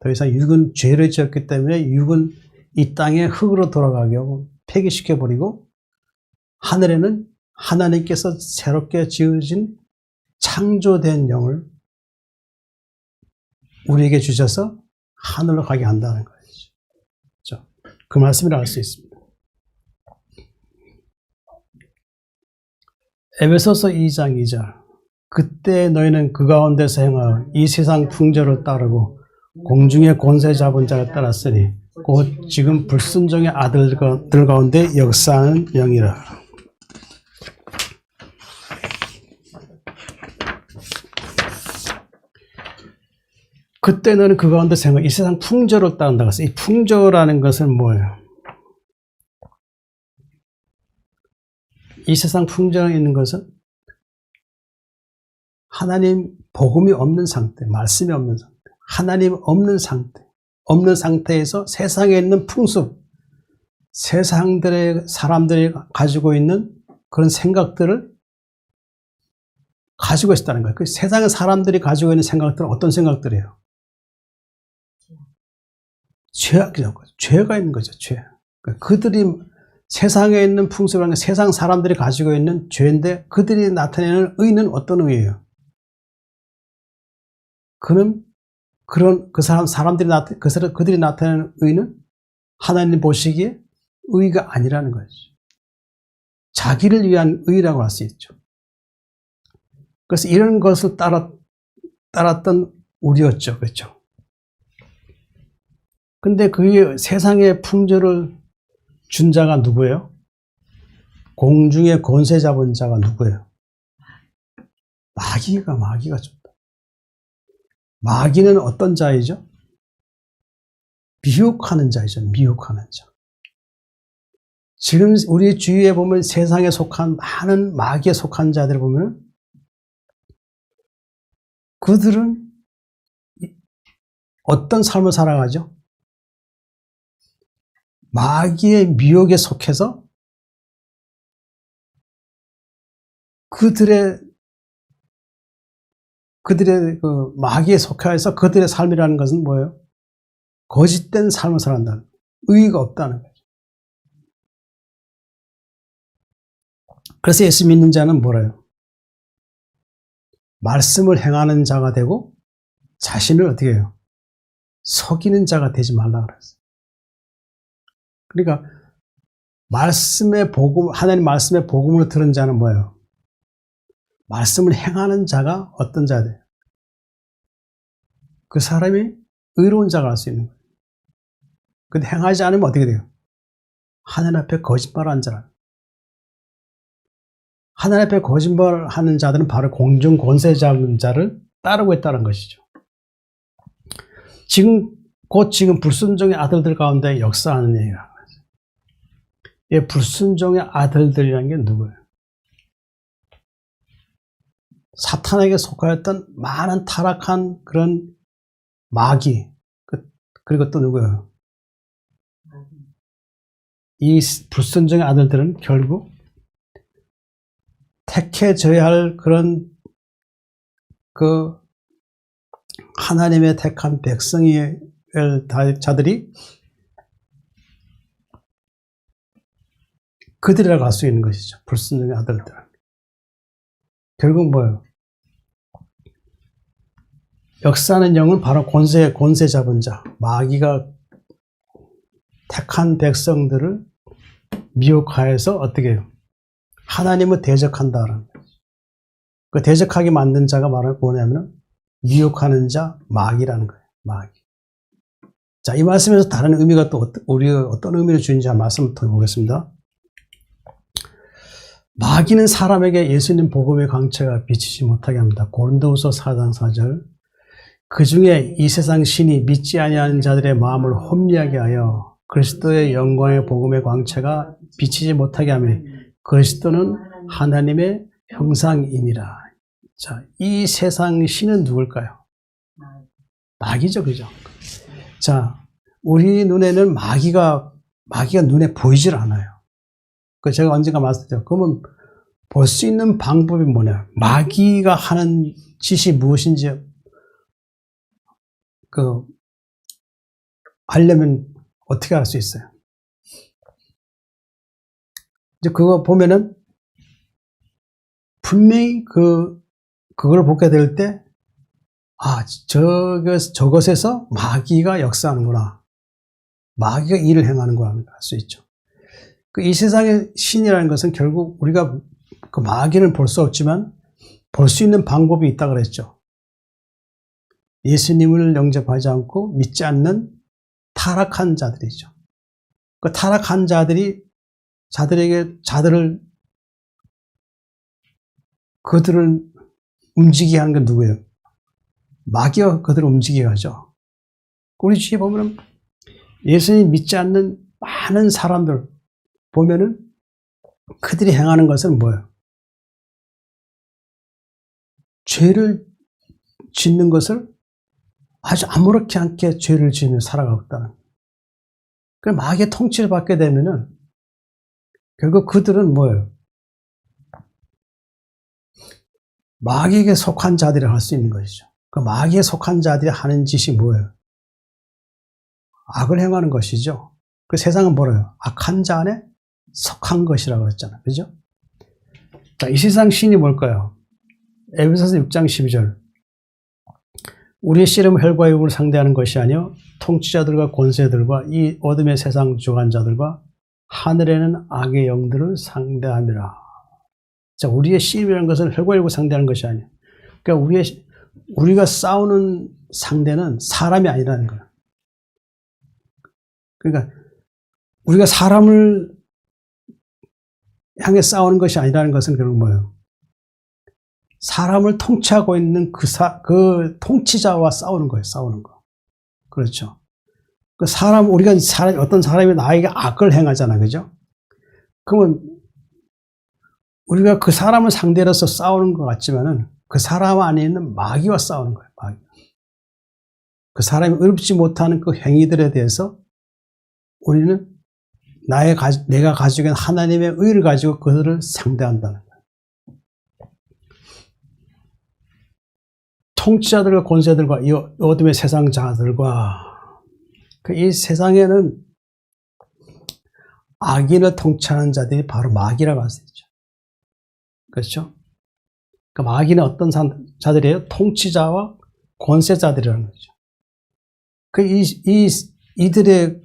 더 이상 육은 죄를 지었기 때문에 육은 이 땅에 흙으로 돌아가게 하고 폐기시켜버리고 하늘에는 하나님께서 새롭게 지으신 창조된 영을 우리에게 주셔서 하늘로 가게 한다는 거예요. 그렇죠? 그 말씀을 알 수 있습니다. 에베소서 2장 2절 그때 너희는 그 가운데서 행하여 이 세상 풍조를 따르고 공중의 권세 잡은 자를 따랐으니 곧 지금 불순종의 아들들 가운데 역사하는 영이라. 그때 너는 그 가운데서 행하여 이 세상 풍조를 따른다고 했어요. 이 풍조라는 것은 뭐예요? 이 세상 풍조에 있는 것은 하나님 복음이 없는 상태, 말씀이 없는 상태, 하나님 없는 상태에서 세상에 있는 풍습, 사람들이 가지고 있는 그런 생각들을 가지고 있다는 거예요. 그 세상의 사람들이 가지고 있는 생각들은 어떤 생각들이에요? 죄가 있는 거죠, 죄. 그들이 세상에 있는 풍습이라는 게 세상 사람들이 가지고 있는 죄인데 그들이 나타내는 의는 어떤 의예요? 그들이 나타내는 의는 하나님 보시기에 의가 아니라는 거죠. 자기를 위한 의라고 할 수 있죠. 그래서 이런 것을 따랐던 우리였죠. 그렇죠? 근데 그 세상의 풍조를 준 자가 누구예요? 공중의 권세 잡은 자가 누구예요? 마귀가 줬다. 마귀는 어떤 자이죠? 미혹하는 자이죠. 미혹하는 자. 지금 우리 주위에 보면 세상에 속한 많은 마귀에 속한 자들을 보면 그들은 어떤 삶을 살아가죠? 마귀의 미혹에 속해서 그들의 그들의 그 마귀에 속하여서 그들의 삶이라는 것은 뭐예요? 거짓된 삶을 살아간다는, 의의가 없다는 거죠. 그래서 예수 믿는 자는 뭐래요? 말씀을 행하는 자가 되고 자신을 어떻게 해요? 속이는 자가 되지 말라 그랬어요. 그러니까 말씀의 복음, 하나님 말씀의 복음을 들은 자는 뭐예요? 말씀을 행하는 자가 어떤 자가 돼요? 그 사람이 의로운 자가 할 수 있는 거예요. 근데 행하지 않으면 어떻게 돼요? 하나님 앞에 거짓말하는 자라. 하나님 앞에 거짓말하는 자들은 바로 공중 권세 잡은 자를 따르고 있다는 것이죠. 곧 지금 불순종의 아들들 가운데 역사하는 얘기라고 하죠. 이 불순종의 아들들이라는 게 누구예요? 사탄에게 속하였던 많은 타락한 그런 마귀, 그리고 또 누구예요? 이 불순종의 아들들은 결국 택해져야 할 그런 그 하나님의 택한 백성의 자들이 그들이라고 할 수 있는 것이죠. 불순종의 아들들. 결국 뭐예요? 역사하는 영은 바로 권세 잡은 자, 마귀가 택한 백성들을 미혹하여서 어떻게 해요? 하나님을 대적한다라는 거죠. 그 대적하게 만든 자가 뭐냐면 미혹하는 자, 마귀라는 거예요. 마귀. 자, 이 말씀에서 다른 의미가 또 우리가 어떤 의미를 주는지 한 말씀을 더 보겠습니다. 마귀는 사람에게 예수님 복음의 광채가 비치지 못하게 합니다. 고린도후서 4장 4절. 그 중에 이 세상 신이 믿지 아니하는 자들의 마음을 혼미하게 하여 그리스도의 영광의 복음의 광채가 비치지 못하게 하며 그리스도는 하나님의 형상이니라. 자, 이 세상 신은 누굴까요? 마귀죠, 그죠? 자, 우리 눈에는 마귀가 눈에 보이질 않아요. 그 제가 언젠가 말씀드렸죠. 그러면 볼 수 있는 방법이 뭐냐? 마귀가 하는 짓이 무엇인지 알려면 어떻게 알 수 있어요? 이제 그거 보면은 분명히 그걸 보게 될 때, 저것에서 마귀가 역사하는구나. 마귀가 일을 행하는구나 알 수 있죠. 이 세상의 신이라는 것은 결국 우리가 그 마귀는 볼 수 없지만 볼 수 있는 방법이 있다 그랬죠. 예수님을 영접하지 않고 믿지 않는 타락한 자들이죠. 그 타락한 그들을 움직이게 하는 건 누구예요? 마귀가 그들을 움직이게 하죠. 우리 주위에 보면 예수님 믿지 않는 많은 사람들 보면은 그들이 행하는 것은 뭐예요? 죄를 짓는 것을 아주 아무렇지 않게 죄를 지으며 살아가고 있다는 거예요. 그 마귀의 통치를 받게 되면은 결국 그들은 뭐예요? 마귀에게 속한 자들이 할 수 있는 것이죠. 그 마귀에 속한 자들이 하는 짓이 뭐예요? 악을 행하는 것이죠. 그 세상은 뭐래요? 악한 자 안에 속한 것이라고 그랬잖아요. 그죠? 자, 이 세상 신이 뭘까요? 에베소서 6장 12절. 우리의 씨름은 혈과 육을 상대하는 것이 아니요 통치자들과 권세들과 이 어둠의 세상 주관자들과 하늘에는 악의 영들을 상대함이라. 자, 우리의 씨름이라는 것은 혈과 육을 상대하는 것이 아니에요. 그러니까 우리가 싸우는 상대는 사람이 아니라는 거예요. 그러니까 우리가 사람을 향해 싸우는 것이 아니라는 것은 결국 뭐예요? 사람을 통치하고 있는 그 통치자와 싸우는 거예요. 싸우는 거. 그렇죠. 어떤 사람이 나에게 악을 행하잖아. 그죠? 그러면 우리가 그 사람을 상대로서 싸우는 것 같지만은 그 사람 안에 있는 마귀와 싸우는 거예요. 마귀. 그 사람이 의롭지 못하는 그 행위들에 대해서 우리는 내가 가지고 있는 하나님의 의를 가지고 그들을 상대한다는 거예요. 통치자들과 권세들과 이 어둠의 세상 자들과 이 세상에는 악인을 통치하는 자들이 바로 마귀라고 할 수 있죠. 그렇죠? 그 마귀는 어떤 자들이에요? 통치자와 권세자들이라는 거죠. 이들의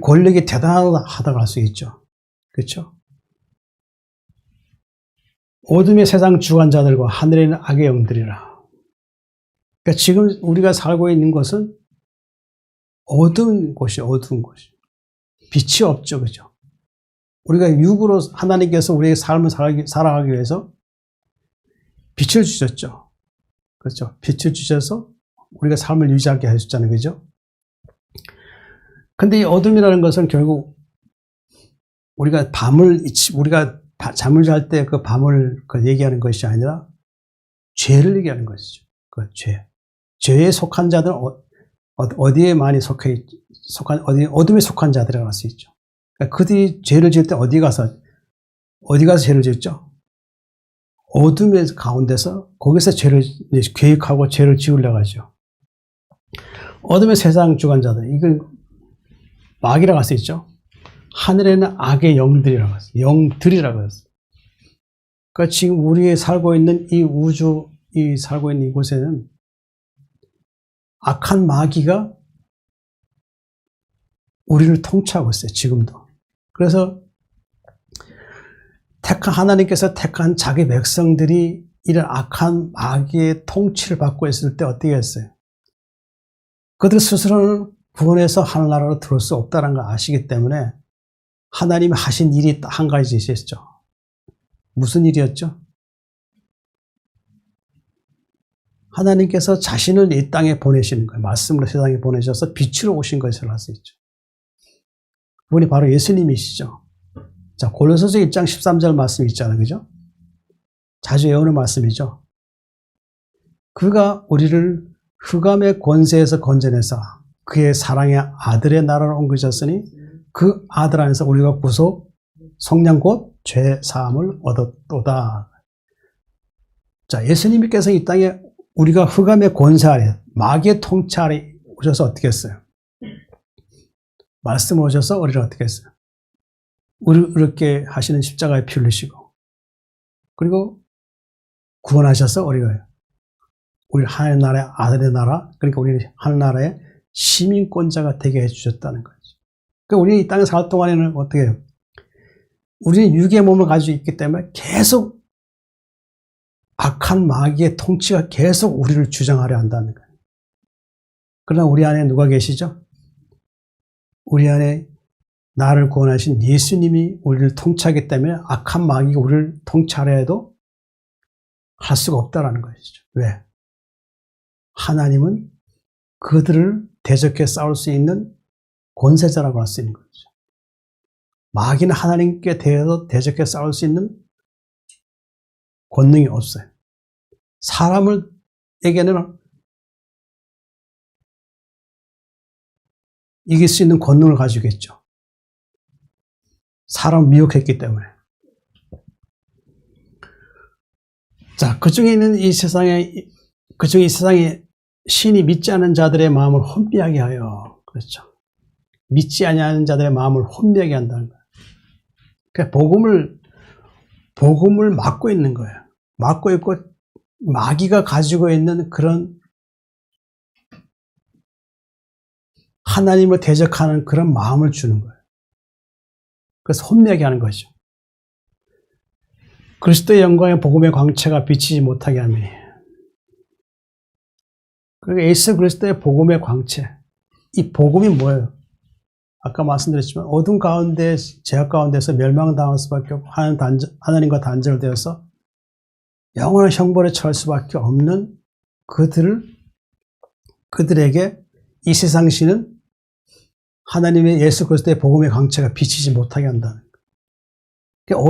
권력이 대단하다고 할 수 있죠. 그렇죠? 어둠의 세상 주관자들과 하늘에 있는 악의 영들이라. 그러니까 지금 우리가 살고 있는 것은 어두운 곳이 어두운 곳이. 빛이 없죠. 그죠? 우리가 육으로 하나님께서 우리의 삶을 살아가기 위해서 빛을 주셨죠. 그렇죠? 빛을 주셔서 우리가 삶을 유지하게 하셨잖아요. 그죠? 근데 이 어둠이라는 것은 결국 우리가 잠을 잘 때 그 밤을 얘기하는 것이 아니라 죄를 얘기하는 것이죠. 그 죄. 죄에 속한 자들은 어디에 많이 어둠에 속한 자들이라고 할 수 있죠. 그러니까 그들이 죄를 지을 때 어디 가서 죄를 짓죠? 어둠의 가운데서 거기서 죄를 계획하고 죄를 지으려고 하죠. 어둠의 세상 주관자들, 이걸 마귀라고 할 수 있죠. 하늘에는 악의 영들이라고 했어요. 영들이라고 했어요. 그러니까 지금 우리가 살고 있는 이 우주, 살고 있는 이곳에는 악한 마귀가 우리를 통치하고 있어요. 지금도. 그래서 하나님께서 택한 자기 백성들이 이런 악한 마귀의 통치를 받고 있을 때 어떻게 했어요? 그들 스스로는 구원해서 하늘나라로 들어올 수 없다는 걸 아시기 때문에 하나님이 하신 일이 한 가지 있었죠. 무슨 일이었죠? 하나님께서 자신을 이 땅에 보내시는 거예요. 말씀으로 세상에 보내셔서 빛으로 오신 것을 알 수 있죠. 그분이 바로 예수님이시죠. 자, 골로새서 1장 13절 말씀 있잖아요. 그죠? 자주 외우는 말씀이죠. 그가 우리를 흑암의 권세에서 건져내서 그의 사랑의 아들의 나라로 옮기셨으니 그 아들 안에서 우리가 구속, 성령 곧 죄 사함을 얻었도다. 자, 예수님께서 이 땅에 우리가 흑암의 권세 아래, 마귀의 통치 아래 오셔서 어떻게 했어요? 말씀을 오셔서 우리를 어떻게 했어요? 우리를 이렇게 하시는 십자가에 피 흘리시고, 그리고 구원하셔서 우리 하나님 나라의 아들의 나라, 그러니까 우리는 하나님 나라의 시민권자가 되게 해주셨다는 거죠. 그러니까 우리는 이 땅에 살 동안에는 어떻게 해요? 우리는 육의 몸을 가지고 있기 때문에 계속 악한 마귀의 통치가 계속 우리를 주장하려 한다는 거예요. 그러나 우리 안에 누가 계시죠? 우리 안에 나를 구원하신 예수님이 우리를 통치하기 때문에 악한 마귀가 우리를 통치하려 해도 할 수가 없다는 것이죠. 왜? 하나님은 그들을 대적해 싸울 수 있는 권세자라고 할 수 있는 거죠. 마귀는 하나님께 대해서 대적해 싸울 수 있는 권능이 없어요. 사람에게는 이길 수 있는 권능을 가지고 있죠. 사람을 미혹했기 때문에. 자, 그 중에 있는 이 세상에 신이 믿지 않는 자들의 마음을 혼미하게 하여, 그렇죠. 믿지 아니하는 자들의 마음을 혼미하게 한다는 거예요. 그러니까 복음을 막고 있는 거예요. 막고 있고, 마귀가 가지고 있는 그런 하나님을 대적하는 그런 마음을 주는 거예요. 그래서 혼미하게 하는 거죠. 그리스도의 영광의 복음의 광채가 비치지 못하게 하며, 그러니까 예수 그리스도의 복음의 광채, 이 복음이 뭐예요? 아까 말씀드렸지만 어둠 가운데, 죄악 가운데서 멸망당할 수밖에 없고 하나님과 단절되어서 영원한 형벌에 처할 수밖에 없는 그들에게 이 세상 신은 하나님의 예수 그리스도의 복음의 광채가 비치지 못하게 한다는 거예요.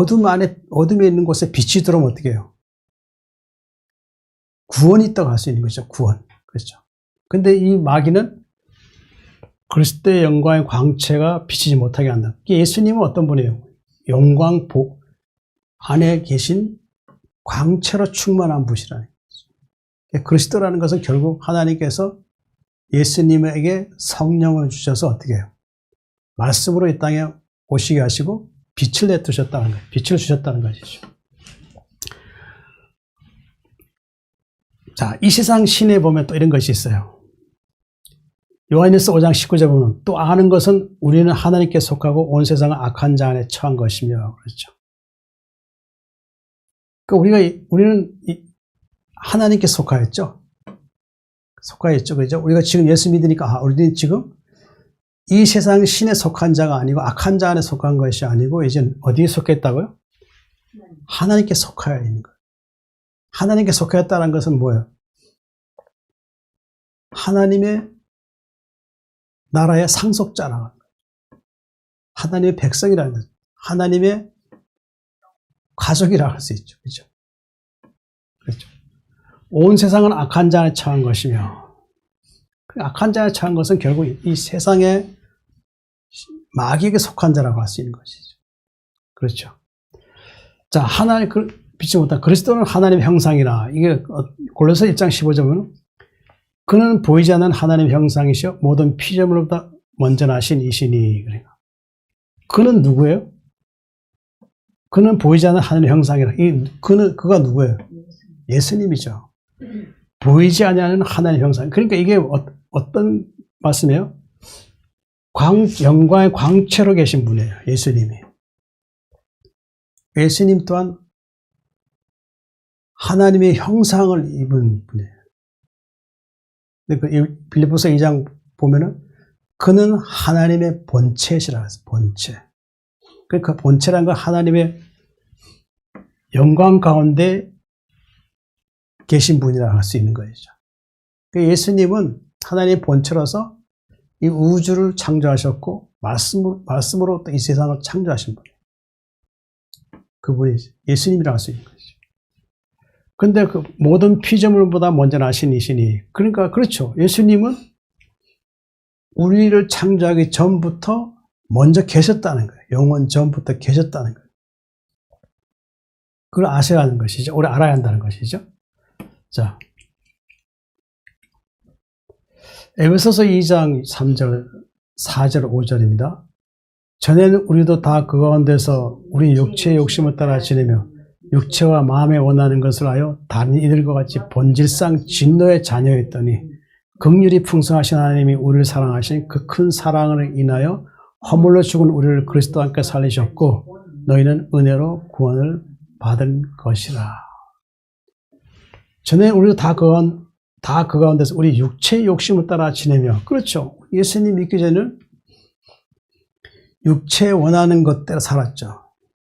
어둠에 있는 곳에 빛이 들어오면 어떻게 해요? 구원이 있다고 할 수 있는 거죠. 구원. 그렇죠. 근데 이 마귀는 그리스도의 영광의 광채가 비치지 못하게 한다. 예수님은 어떤 분이에요? 영광 복 안에 계신 광채로 충만한 분이라는 거죠. 그리스도라는 것은 결국 하나님께서 예수님에게 성령을 주셔서 어떻게 해요? 말씀으로 이 땅에 오시게 하시고 빛을 내두셨다는 거예요. 빛을 주셨다는 것이죠. 자, 이 세상 신에 보면 또 이런 것이 있어요. 요한일서 5장 19절 보면 또 아는 것은 우리는 하나님께 속하고 온 세상은 악한 자 안에 처한 것이며 그렇죠. 그러니까 우리는 하나님께 속하였죠. 속하였죠. 그죠? 우리가 지금 예수 믿으니까 우리는 지금 이 세상 신에 속한 자가 아니고 악한 자 안에 속한 것이 아니고 이제 어디에 속했다고요? 하나님께 속하여 있는 거예요. 하나님께 속하였다는 것은 뭐예요? 하나님의 나라의 상속자라는 거예요. 하나님의 백성이라는 거죠. 하나님의 가족이라고 할 수 있죠. 그렇죠? 그렇죠. 온 세상은 악한 자 안에 처한 것이며 악한 자에 처한 것은 결국 이 세상의 마귀에게 속한 자라고 할 수 있는 것이죠. 그렇죠. 자, 하나님 빛이 못한 그리스도는 하나님의 형상이라. 이게 골로새 1장 15절 보면 그는 보이지 않는 하나님의 형상이시여 모든 피조물보다 먼저 나신 이시니. 그러니까 그는 누구예요? 그는 보이지 않는 하나님의 형상이라. 그가 누구예요? 예수님이죠. 보이지 않는 하나님의 형상. 그러니까 이게 어떤 말씀이에요? 영광의 광채로 계신 분이에요. 예수님이. 예수님 또한 하나님의 형상을 입은 분이에요. 빌립보서 2장 보면은 그는 하나님의 본체시라 해서 본체. 그러니까 본체라는 건 하나님의 영광 가운데 계신 분이라 할 수 있는 것이죠. 예수님은 하나님의 본체로서 이 우주를 창조하셨고 말씀으로 또 이 세상을 창조하신 분이에요. 그분이 예수님이라고 할 수 있는 것이죠. 그런데 그 모든 피조물보다 먼저 나신 이시니 그러니까 그렇죠. 예수님은 우리를 창조하기 전부터 먼저 계셨다는 거예요. 영원 전부터 계셨다는 거예요. 그걸 아셔야 하는 것이죠. 우리 알아야 한다는 것이죠. 자, 에베소서 2장 3절, 4절, 5절입니다. 전에는 우리도 다 그 가운데서 우리 육체의 욕심을 따라 지내며 육체와 마음에 원하는 것을 하여 다른 이들과 같이 본질상 진노의 자녀였더니 긍휼이 풍성하신 하나님이 우리를 사랑하신 그 큰 사랑을 인하여 허물로 죽은 우리를 그리스도와 함께 살리셨고 너희는 은혜로 구원을 받은 것이라. 전에 우리도 다 그 가운데서 우리 육체의 욕심을 따라 지내며 그렇죠. 예수님 믿기 전에는 육체에 원하는 것대로 살았죠.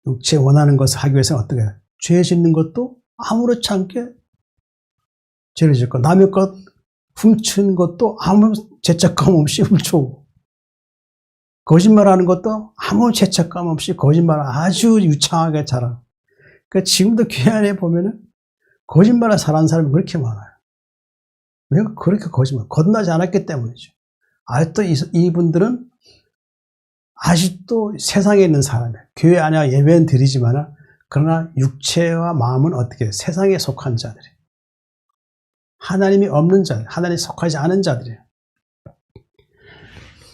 육체에 원하는 것을 하기 위해서는 어떻게 해요? 죄 짓는 것도 아무렇지 않게 죄를 짓고 남의 것 훔치는 것도 아무 죄책감 없이 훔쳐오고 거짓말하는 것도 아무 죄책감 없이 거짓말을 아주 유창하게 잘하고 그러니까 지금도 교회 안에 보면은 거짓말을 잘하는 사람이 그렇게 많아요. 왜 그렇게 거듭나지 않았기 때문이죠. 아직도 이분들은 아직도 세상에 있는 사람이에요. 교회 안에 예배는 드리지만 그러나 육체와 마음은 어떻게 해요? 세상에 속한 자들이에요. 하나님이 없는 자들, 하나님이 속하지 않은 자들이에요.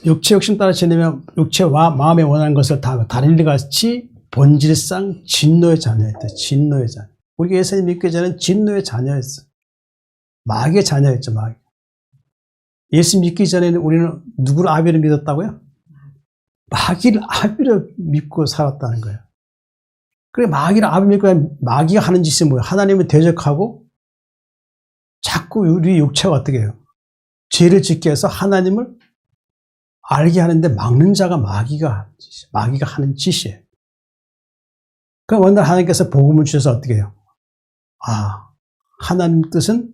육체 욕심 따라 지내면 육체와 마음에 원하는 것을 다 다른 일같이 본질상 진노의 자녀였다. 진노의 자녀. 우리 예수님 믿기 전에는 진노의 자녀였어요. 마귀의 자녀였죠. 마귀. 예수 믿기 전에는 우리는 누구를 아비를 믿었다고요? 마귀를 아비를 믿고 살았다는 거예요. 그래 마귀를 아비 믿고 마귀가 하는 짓이 뭐예요? 하나님을 대적하고 자꾸 우리 육체가 어떻게 해요? 죄를 짓게 해서 하나님을 알게 하는데 막는 자가 마귀가 하는 짓이에요. 그럼 어느 날 하나님께서 복음을 주셔서 어떻게 해요? 하나님 뜻은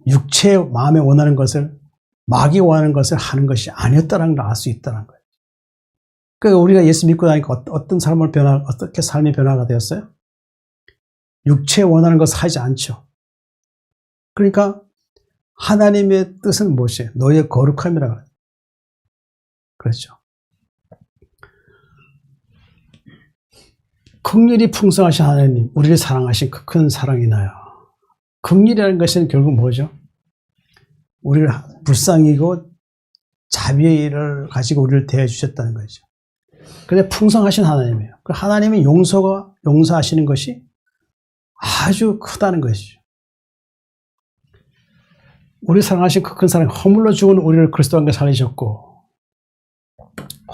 육체의 마음에 원하는 것을 마귀 원하는 것을 하는 것이 아니었다는 걸 알 수 있다는 거예요. 그러니까 우리가 예수 믿고 나니까 어떻게 삶의 변화가 되었어요? 육체에 원하는 것을 하지 않죠. 그러니까 하나님의 뜻은 무엇이에요? 너희의 거룩함이라고 해요. 그렇죠. 긍휼이 풍성하신 하나님, 우리를 사랑하신 그 큰 사랑이 나요. 긍휼이라는 것은 결국 뭐죠? 우리를 불쌍히고 자비를 가지고 우리를 대해주셨다는 거죠. 그런데 풍성하신 하나님이에요. 그 하나님이 용서하시는 것이 아주 크다는 것이죠. 우리 사랑하신 그 큰 사랑, 허물로 죽은 우리를 그리스도와 함께 살리셨고,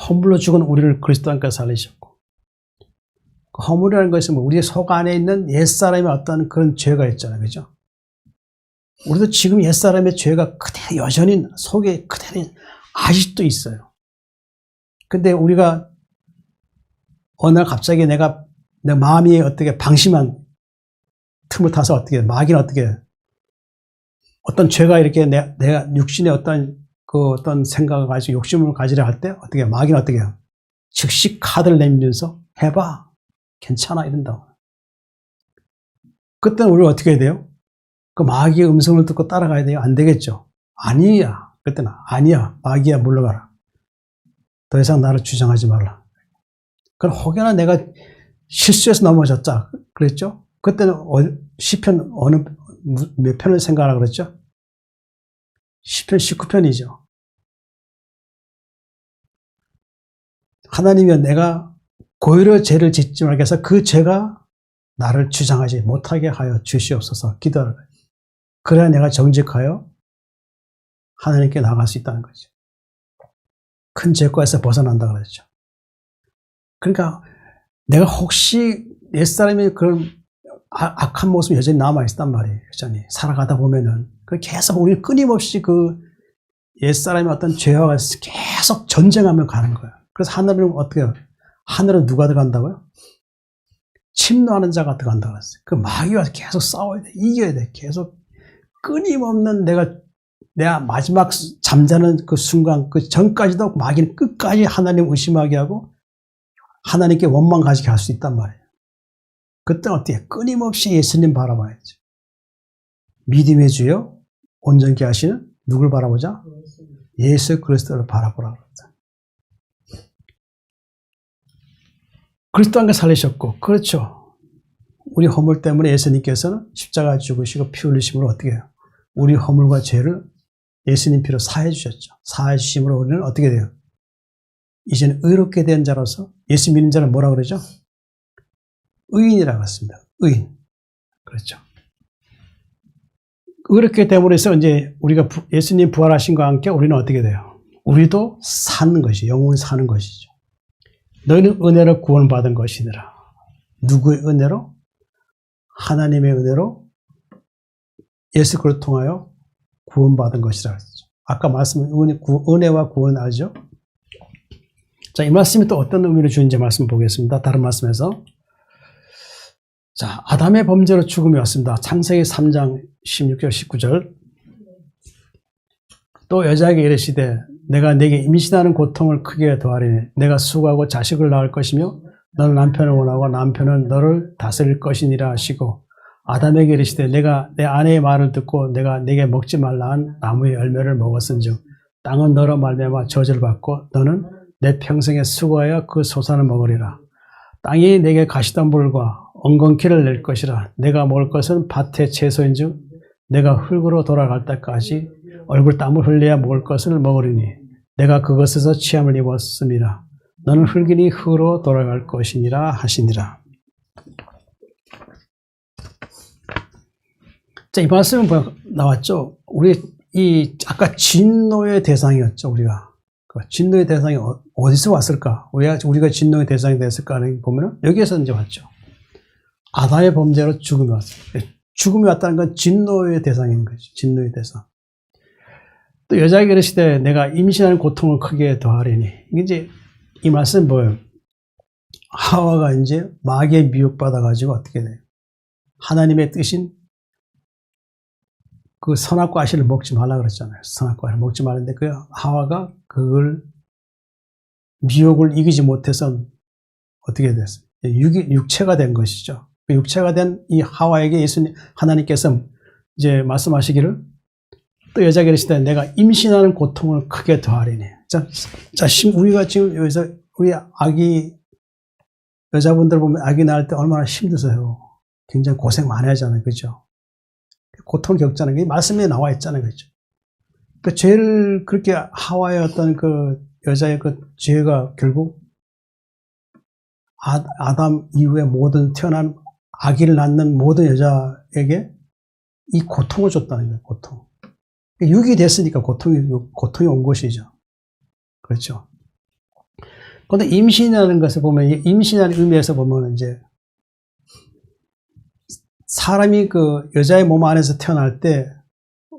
허물로 죽은 우리를 그리스도와 함께 살리셨고, 그 허물이라는 것은 뭐 우리 속 안에 있는 옛사람의 어떤 그런 죄가 있잖아요. 그죠? 우리도 지금 옛사람의 죄가 그대로 여전히 속에 그대로 아직도 있어요. 근데 우리가 어느 날 갑자기 내 마음이 어떻게 방심한 틈을 타서 어떻게, 마귀는 어떻게, 어떤 죄가 이렇게 내가 육신의 어떤 생각을 가지고 욕심을 가지려 할 때 어떻게, 마귀는 어떻게 해요? 즉시 카드를 내밀면서 해봐. 괜찮아. 이런다고. 그때는 우리가 어떻게 해야 돼요? 그 마귀의 음성을 듣고 따라가야 돼요? 안 되겠죠? 아니야. 그때는 아니야. 마귀야, 물러가라. 더 이상 나를 주장하지 말라. 그럼 혹여나 내가 실수해서 넘어졌자. 그랬죠? 그때는 시편 몇 편을 생각하라 그랬죠? 시편 19편이죠. 하나님이 내가 고의로 죄를 짓지 말게 해서 그 죄가 나를 주장하지 못하게 하여 주시옵소서 기도하라. 그래야 내가 정직하여 하나님께 나갈 수 있다는 거죠. 큰 죄과에서 벗어난다 그랬죠. 그러니까 내가 혹시 옛사람의 그런 악한 모습이 여전히 남아있단 말이에요. 여전히 살아가다 보면은 계속 우리는 끊임없이 그 옛사람의 어떤 죄와 계속 전쟁하며 가는 거예요. 그래서 하늘은 어떻게 해요? 하늘은 누가 들어간다고요? 침노하는 자가 들어간다고 했어요. 그 마귀와 계속 싸워야 돼. 이겨야 돼. 계속 끊임없는 내가 마지막 잠자는 그 순간 그 전까지도 마귀는 끝까지 하나님 의심하게 하고 하나님께 원망 가지게 할 수 있단 말이에요. 그때 어떻게 끊임없이 예수님 바라봐야죠. 믿음의 주여 온전케 하시는 누굴 바라보자? 예수 그리스도를 바라보라 그러죠. 그리스도 함께 살리셨고, 그렇죠. 우리 허물 때문에 예수님께서는 십자가 죽으시고 피 흘리심으로 어떻게 해요? 우리 허물과 죄를 예수님 피로 사해 주셨죠. 사해 주심으로 우리는 어떻게 돼요? 이제는 의롭게 된 자로서 예수 믿는 자는 뭐라 그러죠? 의인이라고 했습니다. 의인. 그렇죠. 의롭게 됨으로 해서 이제 우리가 예수님 부활하신 것과 함께 우리는 어떻게 돼요? 우리도 사는 것이, 영원히 사는 것이죠. 너희는 은혜로 구원받은 것이니라. 누구의 은혜로? 하나님의 은혜로 예수 그리스도를 통하여 구원받은 것이라 했죠. 아까 말씀은 은혜와 구원 알죠? 자, 이 말씀이 또 어떤 의미를 주는지 말씀 보겠습니다. 다른 말씀에서. 자, 아담의 범죄로 죽음이 왔습니다. 창세기 3장 16절 19절. 또 여자에게 이르시되 내가 네게 임신하는 고통을 크게 더하리니 내가 수고하고 자식을 낳을 것이며 너는 남편을 원하고 남편은 너를 다스릴 것이니라 하시고 아담에게 이르시되 내가 내 아내의 말을 듣고 내가 네게 먹지 말라 한 나무의 열매를 먹었은즉 땅은 너로 말미암아 저주를 받고 너는 내 평생에 수고하여 그 소산을 먹으리라. 땅이 내게 가시덤불과 엉겅퀴를 낼 것이라. 내가 먹을 것은 밭의 채소인즉 내가 흙으로 돌아갈 때까지 얼굴 땀을 흘려야 먹을 것을 먹으리니 내가 그것에서 취함을 입었습니다. 너는 흙이니 흙으로 돌아갈 것이니라 하시니라. 자, 이 말씀은 나왔죠. 우리 아까 진노의 대상이었죠. 우리가 진노의 대상이 어디서 왔을까? 왜 우리가 진노의 대상이 됐을까 하는 보면은 여기에서 이제 왔죠. 아담의 범죄로 죽음이 왔어요. 죽음이 왔다는 건 진노의 대상인 거죠. 진노의 대상. 또 여자에게 이르시되 내가 임신하는 고통을 크게 더하리니. 이제 이 말씀은 뭐예요? 하와가 이제 마귀의 미혹받아가지고 어떻게 돼요? 하나님의 뜻인 그 선악과 아시를 먹지 말라 그랬잖아요. 선악과 아시를 먹지 말는데 그 하와가 그걸 미혹을 이기지 못해서 어떻게 됐어요? 육체가 된 것이죠. 그 육체가 된 이 하와에게 하나님께서 이제 말씀하시기를 또 여자에게 이르시되 내가 임신하는 고통을 크게 더하리니. 자, 우리가 지금 여기서 우리 여자분들 보면 아기 낳을 때 얼마나 힘드세요. 굉장히 고생 많이 하잖아요. 그죠? 고통을 겪잖아요. 이 말씀에 나와 있잖아요. 그죠? 그 죄를 그렇게 하와의 어떤 그 여자의 그 죄가 결국 아담 이후에 모든 태어난 아기를 낳는 모든 여자에게 이 고통을 줬다는 거예요. 고통. 육이 됐으니까 고통이 온 것이죠. 그렇죠. 그런데 임신이라는 것을 보면, 임신이라는 의미에서 보면 이제 사람이 그 여자의 몸 안에서 태어날 때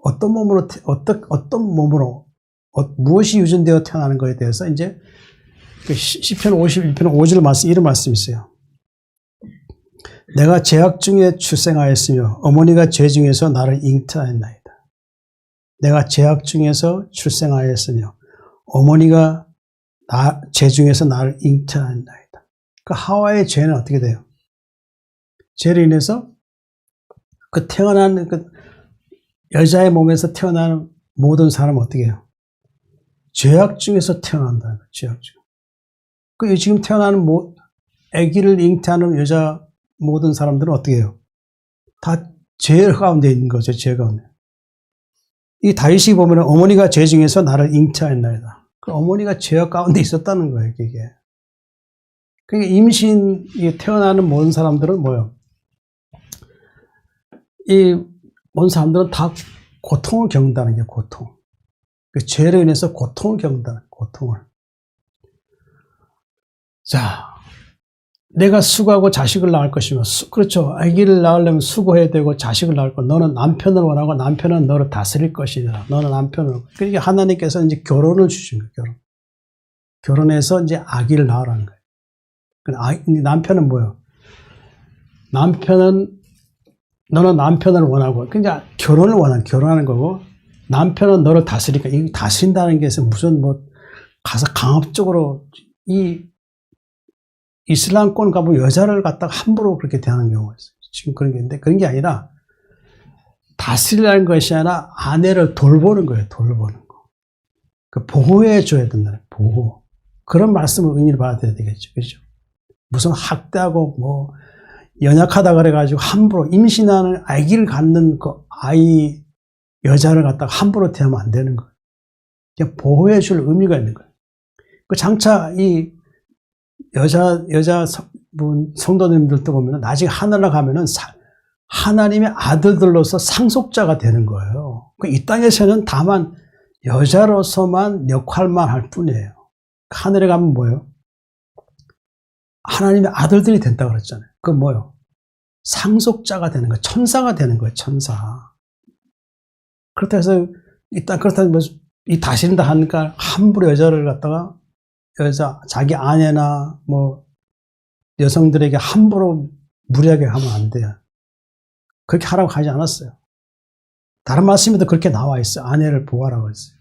어떤 몸으로 무엇이 유전되어 태어나는 것에 대해서 이제 그 시편 51편 5절 말씀, 이런 말씀이 있어요. 내가 죄악 중에 출생하였으며 어머니가 죄 중에서 나를 잉태하였나이다. 내가 죄악 중에서 출생하였으며 어머니가 죄 중에서 나를 잉태하였나이다. 그 하와의 죄는 어떻게 돼요? 죄로 인해서 그 태어난 그 여자의 몸에서 태어나는 모든 사람은 어떻게 해요? 죄악 중에서 태어난다는 거예요. 죄악 중. 그 지금 태어나는 아기를 잉태하는 여자 모든 사람들은 어떻게 해요? 다 죄 가운데 있는 거죠. 죄 가운데. 이 다윗이 보면 어머니가 죄 중에서 나를 잉태하였나이다. 그 어머니가 죄악 가운데 있었다는 거예요. 이게. 그러니까 임신이 태어나는 모든 사람들은 뭐예요? 이 모든 사람들은 다 고통을 겪는다는 게 고통. 그 죄로 인해서 고통을 겪는다는 고통을. 자, 내가 수고하고 자식을 낳을 것이며, 그렇죠. 아기를 낳으려면 수고해야 되고 자식을 낳을 거. 너는 남편을 원하고 남편은 너를 다스릴 것이다. 너는 남편을. 그러니까 하나님께서 이제 결혼을 주신 거예요. 결혼해서 이제 아기를 낳으라는 거예요. 남편은 뭐예요? 너는 남편을 원하고, 그러니까 결혼하는 거고, 남편은 너를 다스리니까, 이 다스린다는 게 무슨 가서 강압적으로 이슬람권 가면 여자를 갖다가 함부로 그렇게 대하는 경우가 있어요. 지금 그런 게 있는데, 그런 게 아니라, 다스리라는 것이 아니라 아내를 돌보는 거예요, 돌보는 거. 그 보호해줘야 된다는, 보호. 그런 말씀을 의미를 받아야 되겠죠. 그죠? 무슨 학대하고 연약하다 그래가지고 함부로 임신하는 아기를 갖는 그 여자를 갖다가 함부로 대하면 안 되는 거예요. 그냥 보호해줄 의미가 있는 거예요. 그 장차 여자 성도님들도 보면 나중에 하늘나라 가면은 하나님의 아들들로서 상속자가 되는 거예요. 이 땅에서는 다만 여자로서만 역할만 할 뿐이에요. 하늘에 가면 뭐예요? 하나님의 아들들이 된다고 그랬잖아요. 그건 뭐예요? 상속자가 되는 거예요. 천사가 되는 거예요. 천사. 그렇다 해서 그렇다면 이 다스린다 하니까 함부로 여자를 갖다가 자기 아내나 여성들에게 함부로 무리하게 하면 안 돼요. 그렇게 하라고 하지 않았어요. 다른 말씀에도 그렇게 나와 있어요. 아내를 보호하라고 했어요.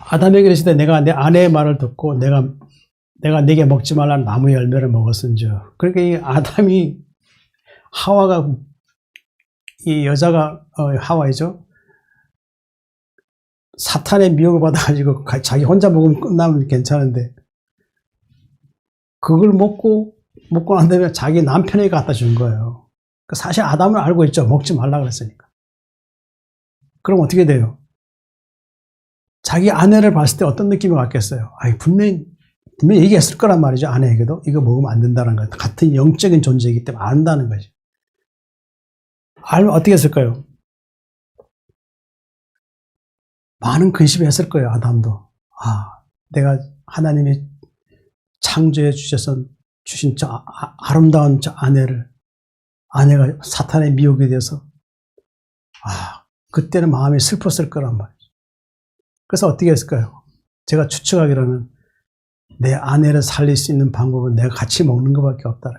아담에게 이르시되 내가 내 아내의 말을 듣고 내가 네게 먹지 말라는 나무 열매를 먹었은즉. 그러니까 이 아담이 하와가 이 여자가 하와이죠. 사탄의 미혹을 받아가지고 자기 혼자 먹으면 끝나면 괜찮은데 그걸 먹고 난 다음에 자기 남편에게 갖다 준 거예요. 사실 아담은 알고 있죠. 먹지 말라 그랬으니까. 그럼 어떻게 돼요? 자기 아내를 봤을 때 어떤 느낌이 갖겠어요? 분명히 얘기했을 거란 말이죠. 아내에게도 이거 먹으면 안 된다는 거예요. 같은 영적인 존재이기 때문에 안다는 거죠. 알면 어떻게 했을까요? 많은 근심을 했을 거예요. 아담도. 내가 하나님이 창조해 주신 저 아름다운 저 아내가 사탄의 미혹에 대해서 그때는 마음이 슬펐을 거란 말이죠. 그래서 어떻게 했을까요? 제가 추측하기로는 내 아내를 살릴 수 있는 방법은 내가 같이 먹는 것밖에 없다.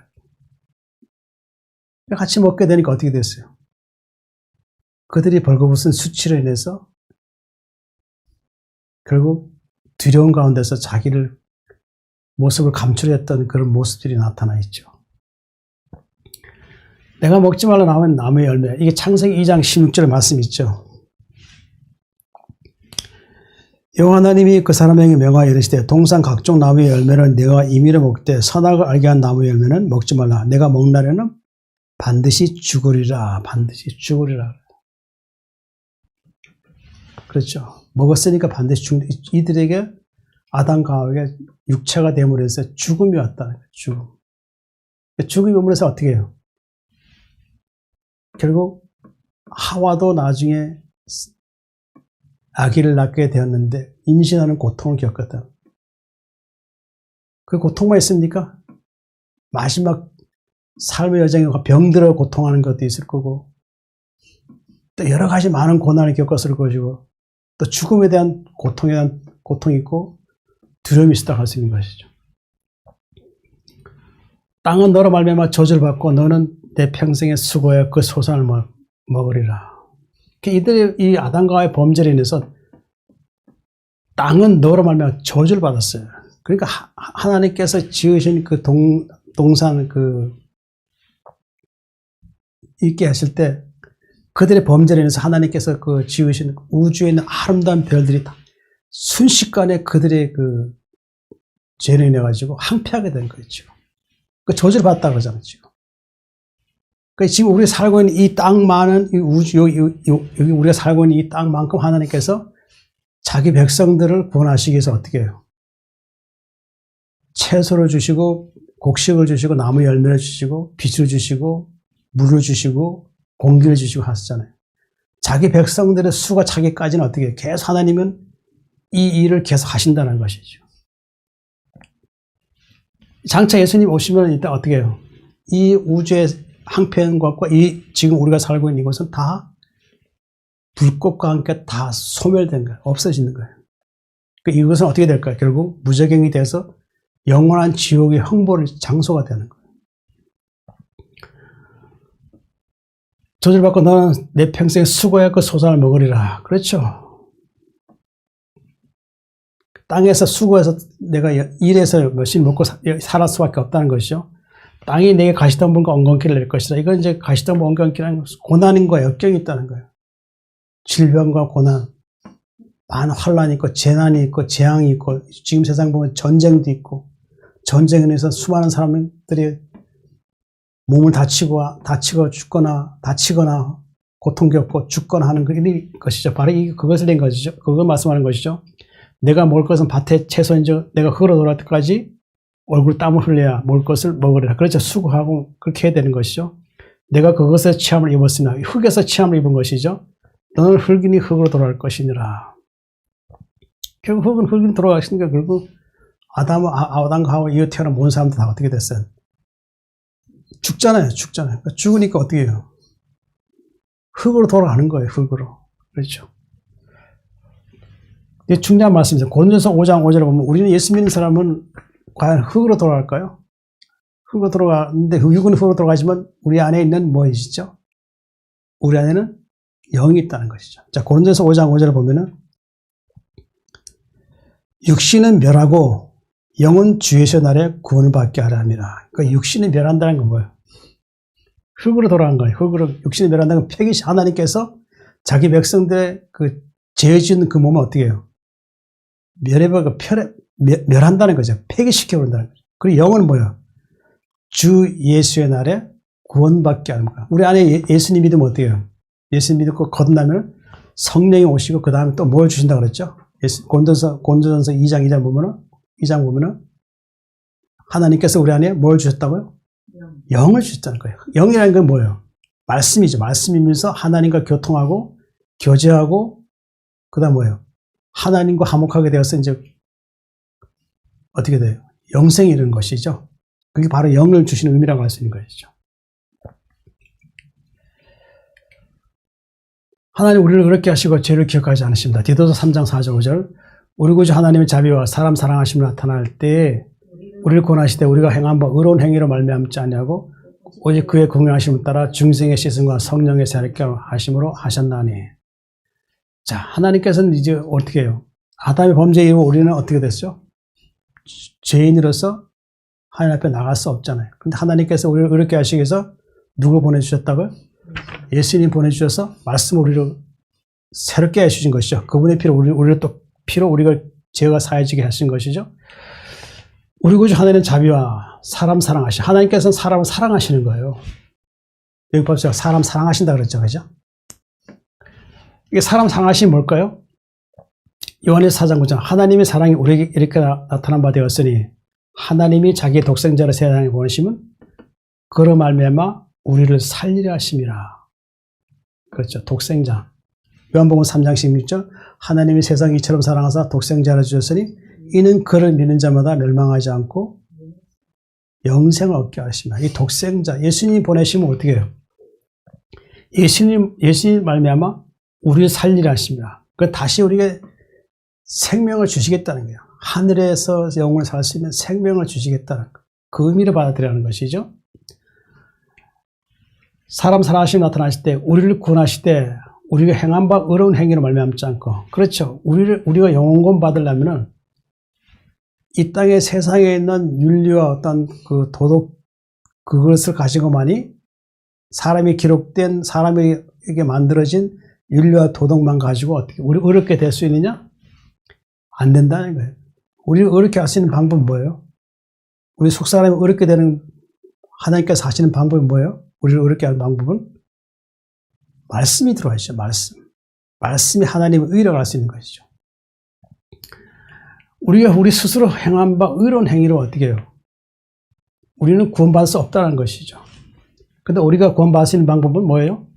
같이 먹게 되니까 어떻게 됐어요? 그들이 벌거벗은 수치로 인해서 결국 두려움 가운데서 자기를 모습을 감추려했던 그런 모습들이 나타나 있죠. 내가 먹지 말라 나온 나무의 열매. 이게 창세기 2장 16절 말씀 있죠. 여호와 하나님이 그 사람에게 명하여 이르시되 동산 각종 나무의 열매를 내가 임의로 먹되 선악을 알게 한 나무의 열매는 먹지 말라. 내가 먹나려는 반드시 죽으리라. 반드시 죽으리라. 그렇죠. 먹었으니까 반드시 죽는, 이들에게 아담과 하와에게 육체가 됨으로 해서 죽음이 왔다는 거예요. 죽음. 죽음이 오므로 해서 어떻게 해요? 결국 하와도 나중에 아기를 낳게 되었는데 임신하는 고통을 겪었다. 그 고통만 있습니까? 마지막 삶의 여정에 병들어 고통하는 것도 있을 거고 또 여러 가지 많은 고난을 겪었을 것이고 또 죽음에 대한 고통이 있고 두려움이 있었다고 할 수 있는 것이죠. 땅은 너로 말미암아 저주받고 너는 내 평생의 수고에 그 소산을 먹으리라. 이들의 이 아담과 하와의 범죄로 인해서 땅은 너로 말미암아 저주를 받았어요. 그러니까 하나님께서 지으신 그 동산 있게 하실 때 그들의 범죄로 인해서 하나님께서 그 지으신 우주에 있는 아름다운 별들이 다 순식간에 그들의 그 죄로 인해 가지고 항폐하게 된 거죠. 그 저주를 받았다 그러잖아요, 지금. 그러니까 지금 우리가 살고 있는 이 땅 많은 이 우주, 여기 우리가 살고 있는 이 땅만큼 하나님께서 자기 백성들을 구원하시기 위해서 어떻게 해요? 채소를 주시고, 곡식을 주시고, 나무 열매를 주시고, 빛을 주시고, 물을 주시고, 공기를 주시고 하셨잖아요. 자기 백성들의 수가 차기까지는 어떻게 해요? 계속 하나님은 이 일을 계속 하신다는 것이죠. 장차 예수님 오시면 이따 어떻게 해요? 이 우주의 항폐한 것과 이 지금 우리가 살고 있는 이것은 다 불꽃과 함께 다 소멸된 거예요. 없어지는 거예요. 그러니까 이것은 어떻게 될까요? 결국 무저갱이 돼서 영원한 지옥의 형벌 장소가 되는 거예요. 저주를 받고 너는 내 평생 수고의 그 소산을 먹으리라. 그렇죠. 땅에서 수고해서 내가 일해서 몇십 먹고 살할 수밖에 없다는 것이죠. 땅이 내게 가시덤불과 엉겅퀴를 낼 것이다. 이건 이제 가시덤불 엉겅퀴라는 고난과 역경이 있다는 거예요. 질병과 고난, 많은 환란이 있고 재난이 있고 재앙이 있고 지금 세상 보면 전쟁도 있고 전쟁에 의해서 수많은 사람들이 몸을 다치거나 고통 겪고 죽거나 하는 것이죠. 바로 그것을 낸 것이죠. 그걸 말씀하는 것이죠. 내가 먹을 것은 밭에 채소인즉 내가 흙으로 돌아올 때까지 얼굴 땀을 흘려야 먹을 것을 먹으리라. 그렇죠. 수고하고 그렇게 해야 되는 것이죠. 내가 그것에 취함을 입었으나 흙에서 취함을 입은 것이죠. 너는 흙이니 흙으로 돌아갈 것이니라. 결국 흙은 돌아가시니까 결국 아담과 하와 이후 태어난 모든 사람들 다 어떻게 됐어요? 죽잖아요. 그러니까 죽으니까 어떻게 해요? 흙으로 돌아가는 거예요. 흙으로. 그렇죠. 이게 중요한 말씀이죠. 고린도서 5장 5절에 보면 우리는 예수 믿는 사람은 과연 흙으로 돌아갈까요? 흙으로 돌아가는데 육은 흙으로 돌아가지만 우리 안에 있는 무엇이죠? 우리 안에는 영이 있다는 것이죠. 자, 고린도서 5장 5절에 보면은 육신은 멸하고 영은 주의 날에 구원을 받게 하려 함이라. 그러니까 육신이 멸한다는 건 뭐예요? 흙으로 돌아간 거예요. 육신이 멸한다는 건 폐기시 하나님께서 자기 백성들의 그 죄 짓는 그 몸을 어떻게 해요? 멸한다는 거죠. 폐기시켜 버린다는 거죠. 그리고 영은 뭐예요? 주 예수의 날에 구원받게 하는 거야. 우리 안에 예수님 믿으면 어떻게 해요? 예수님 믿고 거듭나면 성령이 오시고 그 다음에 또 뭘 주신다 그랬죠? 고린도전서 2장 보면은 하나님께서 우리 안에 뭘 주셨다고요? 영을 주셨다는 거예요. 영이라는 건 뭐예요? 말씀이죠. 말씀이면서 하나님과 교통하고 교제하고 그다음 뭐예요? 하나님과 화목하게 되어서 이제 어떻게 돼요? 영생이 이르는 것이죠. 그게 바로 영을 주시는 의미라고 할 수 있는 것이죠. 하나님 우리를 그렇게 하시고 죄를 기억하지 않으십니다. 디도서 3장 4절 5절 우리 구주 하나님의 자비와 사람 사랑하심을 나타날 때에 우리를 구원하시되 우리가 행한 바 의로운 행위로 말미암지 아니하고 오직 그의 공평하심을 따라 중생의 씻음과 성령의 새롭게 하심으로 하셨나니. 자, 하나님께서는 이제 어떻게 해요? 아담의 범죄 이후 우리는 어떻게 됐죠? 죄인으로서 하나님 앞에 나갈 수 없잖아요. 근데 하나님께서 우리를 의롭게 하시기 위해서 누구 보내주셨다고요? 예수님 보내주셔서 말씀을 우리를 새롭게 해주신 것이죠. 그분의 피로 우리를 또 피로 우리가 죄가 사해지게 하신 것이죠. 우리 구주 하나님은 자비와 사람 사랑하시. 하나님께서는 사람을 사랑하시는 거예요. 여기 봅시다. 사람 사랑하신다 그랬죠. 그죠? 이게 사람 사랑하심이 뭘까요? 요한일서 4장 9절 하나님의 사랑이 우리에게 이렇게 나타난 바 되었으니 하나님이 자기의 독생자를 세상에 보내심은 그로 말미암아 우리를 살리려 하심이라. 그렇죠. 독생자. 요한복음 3장 16절 하나님이 세상을 이처럼 사랑하사 독생자를 주셨으니 이는 그를 믿는 자마다 멸망하지 않고 영생을 얻게 하십니다. 이 독생자 예수님이 보내시면 어떻게 해요? 예수님 말미암아 우리를 살리려 하십니다. 그 다시 우리에게 생명을 주시겠다는 거예요. 하늘에서 영원히 살 수 있는 생명을 주시겠다는 거. 그 의미를 받아들이라는 것이죠. 사람 사랑하심이 나타나실 때 우리를 구원하실 때 우리가 행한 바 의로운 행위로 말미암지 않고 그렇죠. 우리가 영원권 받으려면은 이 땅의 세상에 있는 윤리와 어떤 그 도덕 그것을 가지고만이 사람이 기록된 사람에게 만들어진 윤리와 도덕만 가지고 어떻게 우리 어렵게 될 수 있느냐? 안 된다는 거예요. 우리를 어렵게 할 수 있는 방법은 뭐예요? 우리 속사람이 어렵게 되는 하나님께서 하시는 방법은 뭐예요? 우리를 어렵게 하는 방법은 말씀이 들어와 있죠. 말씀이 하나님의 의라고 할 수 있는 것이죠. 우리가 우리 스스로 행한 바 의로운 행위로 어떻게 해요? 우리는 구원받을 수 없다는 것이죠. 근데 우리가 구원받을 수 있는 방법은 뭐예요?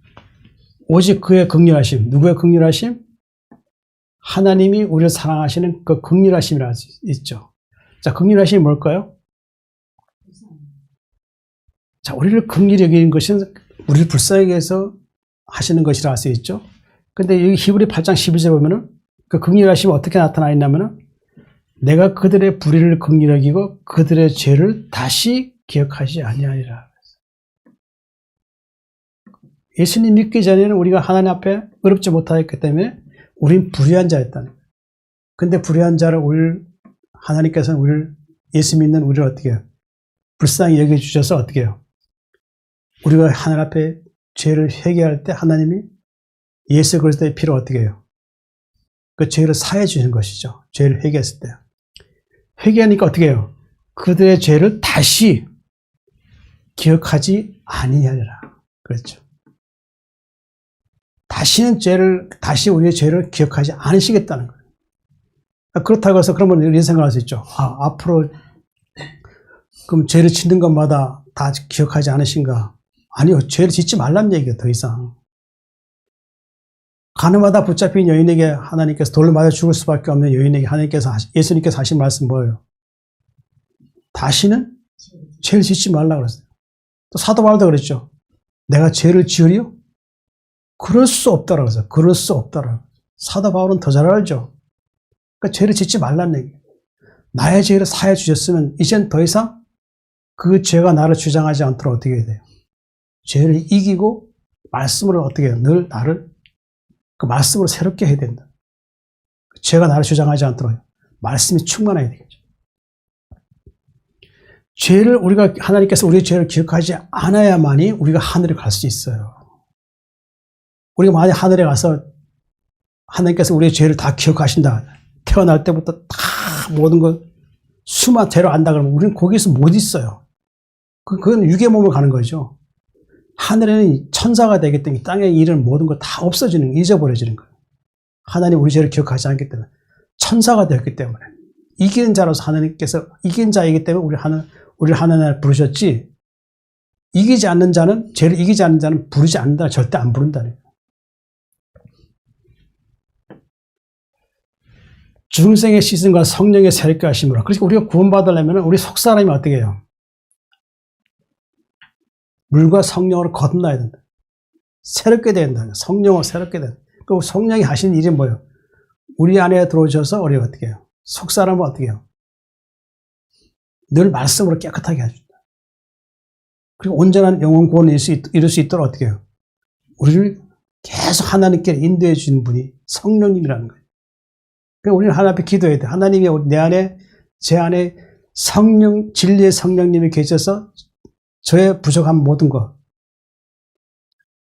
오직 그의 긍휼하심. 누구의 긍휼하심? 하나님이 우리를 사랑하시는 그 긍휼하심이라 할 수 있죠. 자, 긍휼하심이 뭘까요? 자, 우리를 긍휼히 여기는 것은 우리를 불쌍하게 해서 하시는 것이라 할 수 있죠. 근데 여기 히브리 8장 11절 보면은 그 긍휼하심이 어떻게 나타나 있냐면은 내가 그들의 불의를 긍휼히 여기고 그들의 죄를 다시 기억하지 아니하리라. 예수님 믿기 전에는 우리가 하나님 앞에 의롭지 못하였기 때문에 우린 불의한 자였다는 거예요. 근데 불의한 자를 하나님께서는 예수 믿는 우리를 어떻게 해요? 불쌍히 여겨주셔서 어떻게 해요? 우리가 하나님 앞에 죄를 회개할 때 하나님이 예수 그리스도의 피로 어떻게 해요? 그 죄를 사해 주시는 것이죠. 죄를 회개했을 때. 회개하니까 어떻게 해요? 그들의 죄를 다시 기억하지 아니하리라. 그렇죠. 다시 우리의 죄를 기억하지 않으시겠다는 거예요. 그렇다고 해서 그러면 이런 생각할 수 있죠. 앞으로 그럼 죄를 짓는 것마다 다 기억하지 않으신가? 아니요. 죄를 짓지 말란 얘기예요. 더 이상. 가늠하다 붙잡힌 여인에게 하나님께서 돌로 맞아 죽을 수밖에 없는 여인에게 예수님께서 하신 말씀 뭐예요? 다시는 죄를 짓지 말라 그랬어요. 또 사도 바울도 그랬죠. 내가 죄를 지으리요? 그럴 수 없다라고 했어요. 그럴 수 없다라고. 사도 바울은 더 잘 알죠. 그러니까 죄를 짓지 말라는 얘기예요. 나의 죄를 사해 주셨으면 이젠 더 이상 그 죄가 나를 주장하지 않도록 어떻게 해야 돼요? 죄를 이기고 말씀으로 어떻게 해요? 늘 나를 그 말씀으로 새롭게 해야 된다. 죄가 나를 주장하지 않도록 말씀이 충만해야 되겠죠. 하나님께서 우리의 죄를 기억하지 않아야만이 우리가 하늘에 갈 수 있어요. 우리가 만약 하늘에 가서 하나님께서 우리의 죄를 다 기억하신다. 태어날 때부터 다 모든 걸 수만 죄로 안다 그러면 우리는 거기서 못 있어요. 그건 육의 몸을 가는 거죠. 하늘에는 천사가 되기 때문에 땅에 이르는 모든 거 다 잊어버려지는 거예요. 하나님 우리 죄를 기억하지 않기 때문에 천사가 되었기 때문에 이기는 자로서 하나님께서 이긴 자이기 때문에 우리를 하나님을 부르셨지 죄를 이기지 않는 자는 부르지 않는다. 절대 안 부른다는 거예요. 중생의 씻음과 성령의 새롭게 하심으로. 그러니까 우리가 구원받으려면 우리 속사람이 어떻게 해요? 물과 성령으로 거듭나야 된다. 새롭게 된다. 성령으로 새롭게 된다. 그 성령이 하시는 일이 뭐예요? 우리 안에 들어오셔서 우리가 어떻게 해요? 속사람은 어떻게 해요? 늘 말씀으로 깨끗하게 해준다. 그리고 온전한 영혼 구원을 이룰 수 있도록 어떻게 해요? 우리를 계속 하나님께 인도해 주는 분이 성령님이라는 거예요. 그러니까 우리는 하나님 앞에 기도해야 돼. 하나님이 제 안에 진리의 성령님이 계셔서 저의 부족한 모든 것,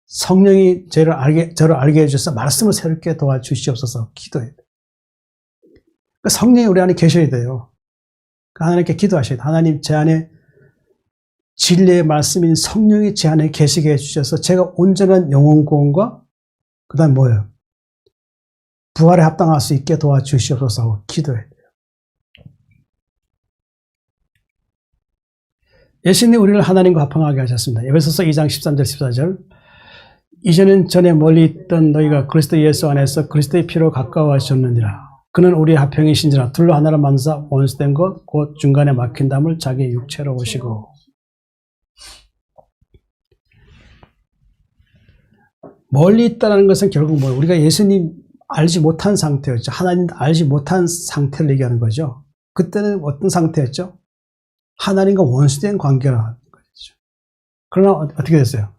성령이 저를 알게 해주셔서 말씀을 새롭게 도와주시옵소서 기도해야 돼. 그러니까 성령이 우리 안에 계셔야 돼요. 그러니까 하나님께 기도하셔야 돼. 하나님 제 안에 진리의 말씀인 성령이 제 안에 계시게 해주셔서 제가 온전한 영혼 구원과 그 다음 뭐예요? 부활에 합당할 수 있게 도와주시옵소서 하고 기도해야 돼요. 예수님이 우리를 하나님과 합당하게 하셨습니다. 에베소서 2장 13절 14절 이제는 전에 멀리 있던 너희가 그리스도 예수 안에서 그리스도의 피로 가까워하셨느니라. 그는 우리의 합평이신지라 둘로 하나를 만드사 원수된 것 곧 중간에 막힌 담을 자기의 육체로 오시고. 멀리 있다는 것은 결국 뭐예요? 우리가 예수님 알지 못한 상태였죠. 하나님 알지 못한 상태를 얘기하는 거죠. 그때는 어떤 상태였죠? 하나님과 원수된 관계라는 거죠. 그러나 어떻게 됐어요?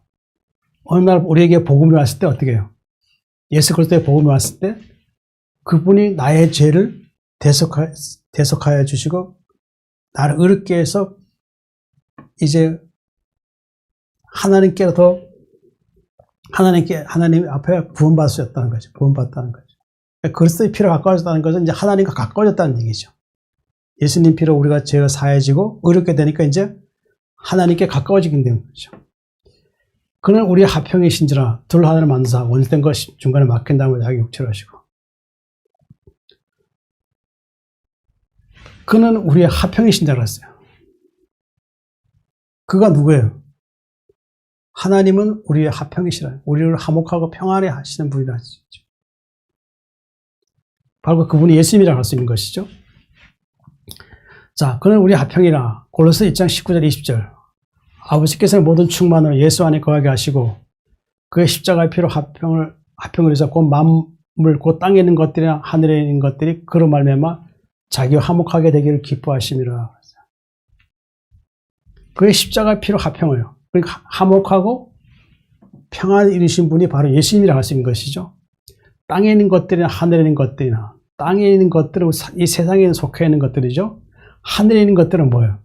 어느 날 우리에게 복음이 왔을 때 어떻게 해요? 예수 그리스도의 복음이 왔을 때 그분이 나의 죄를 대속하여 주시고 나를 의롭게 해서 이제 하나님 앞에 구원받을 수 있다는 거죠. 구원받았다는 거죠. 그리스도의 피로 가까워졌다는 것은 이제 하나님과 가까워졌다는 얘기죠. 예수님 피로 우리가 죄가 사해지고 의롭게 되니까 이제 하나님께 가까워지게 되는 거죠. 그는 우리의 합평이신지라 둘 하나를 만드사 원수된 것 중간에 막힌 다음에 자기 육체로 하시고. 그는 우리의 합평이신지라 그랬어요. 그가 누구예요? 하나님은 우리의 합평이시라. 우리를 화목하고 평안히 하시는 분이라 하시죠. 바로 그분이 예수님이라고 할 수 있는 것이죠. 자, 그는 우리의 합평이라. 골로새 1장 19절 20절 아버지께서는 모든 충만으로 예수 안에 거하게 하시고 그의 십자가의 피로 합평을 해서 곧 만물 곧 땅에 있는 것들이나 하늘에 있는 것들이 그로 말미암아 자기와 화목하게 되기를 기뻐하심이라. 그의 십자가의 피로 합평을요. 그러니까 화목하고 평안을 이루신 분이 바로 예수님이라고 할 수 있는 것이죠. 땅에 있는 것들이나 하늘에 있는 것들이나 땅에 있는 것들은 이 세상에 속해 있는 것들이죠. 하늘에 있는 것들은 뭐예요?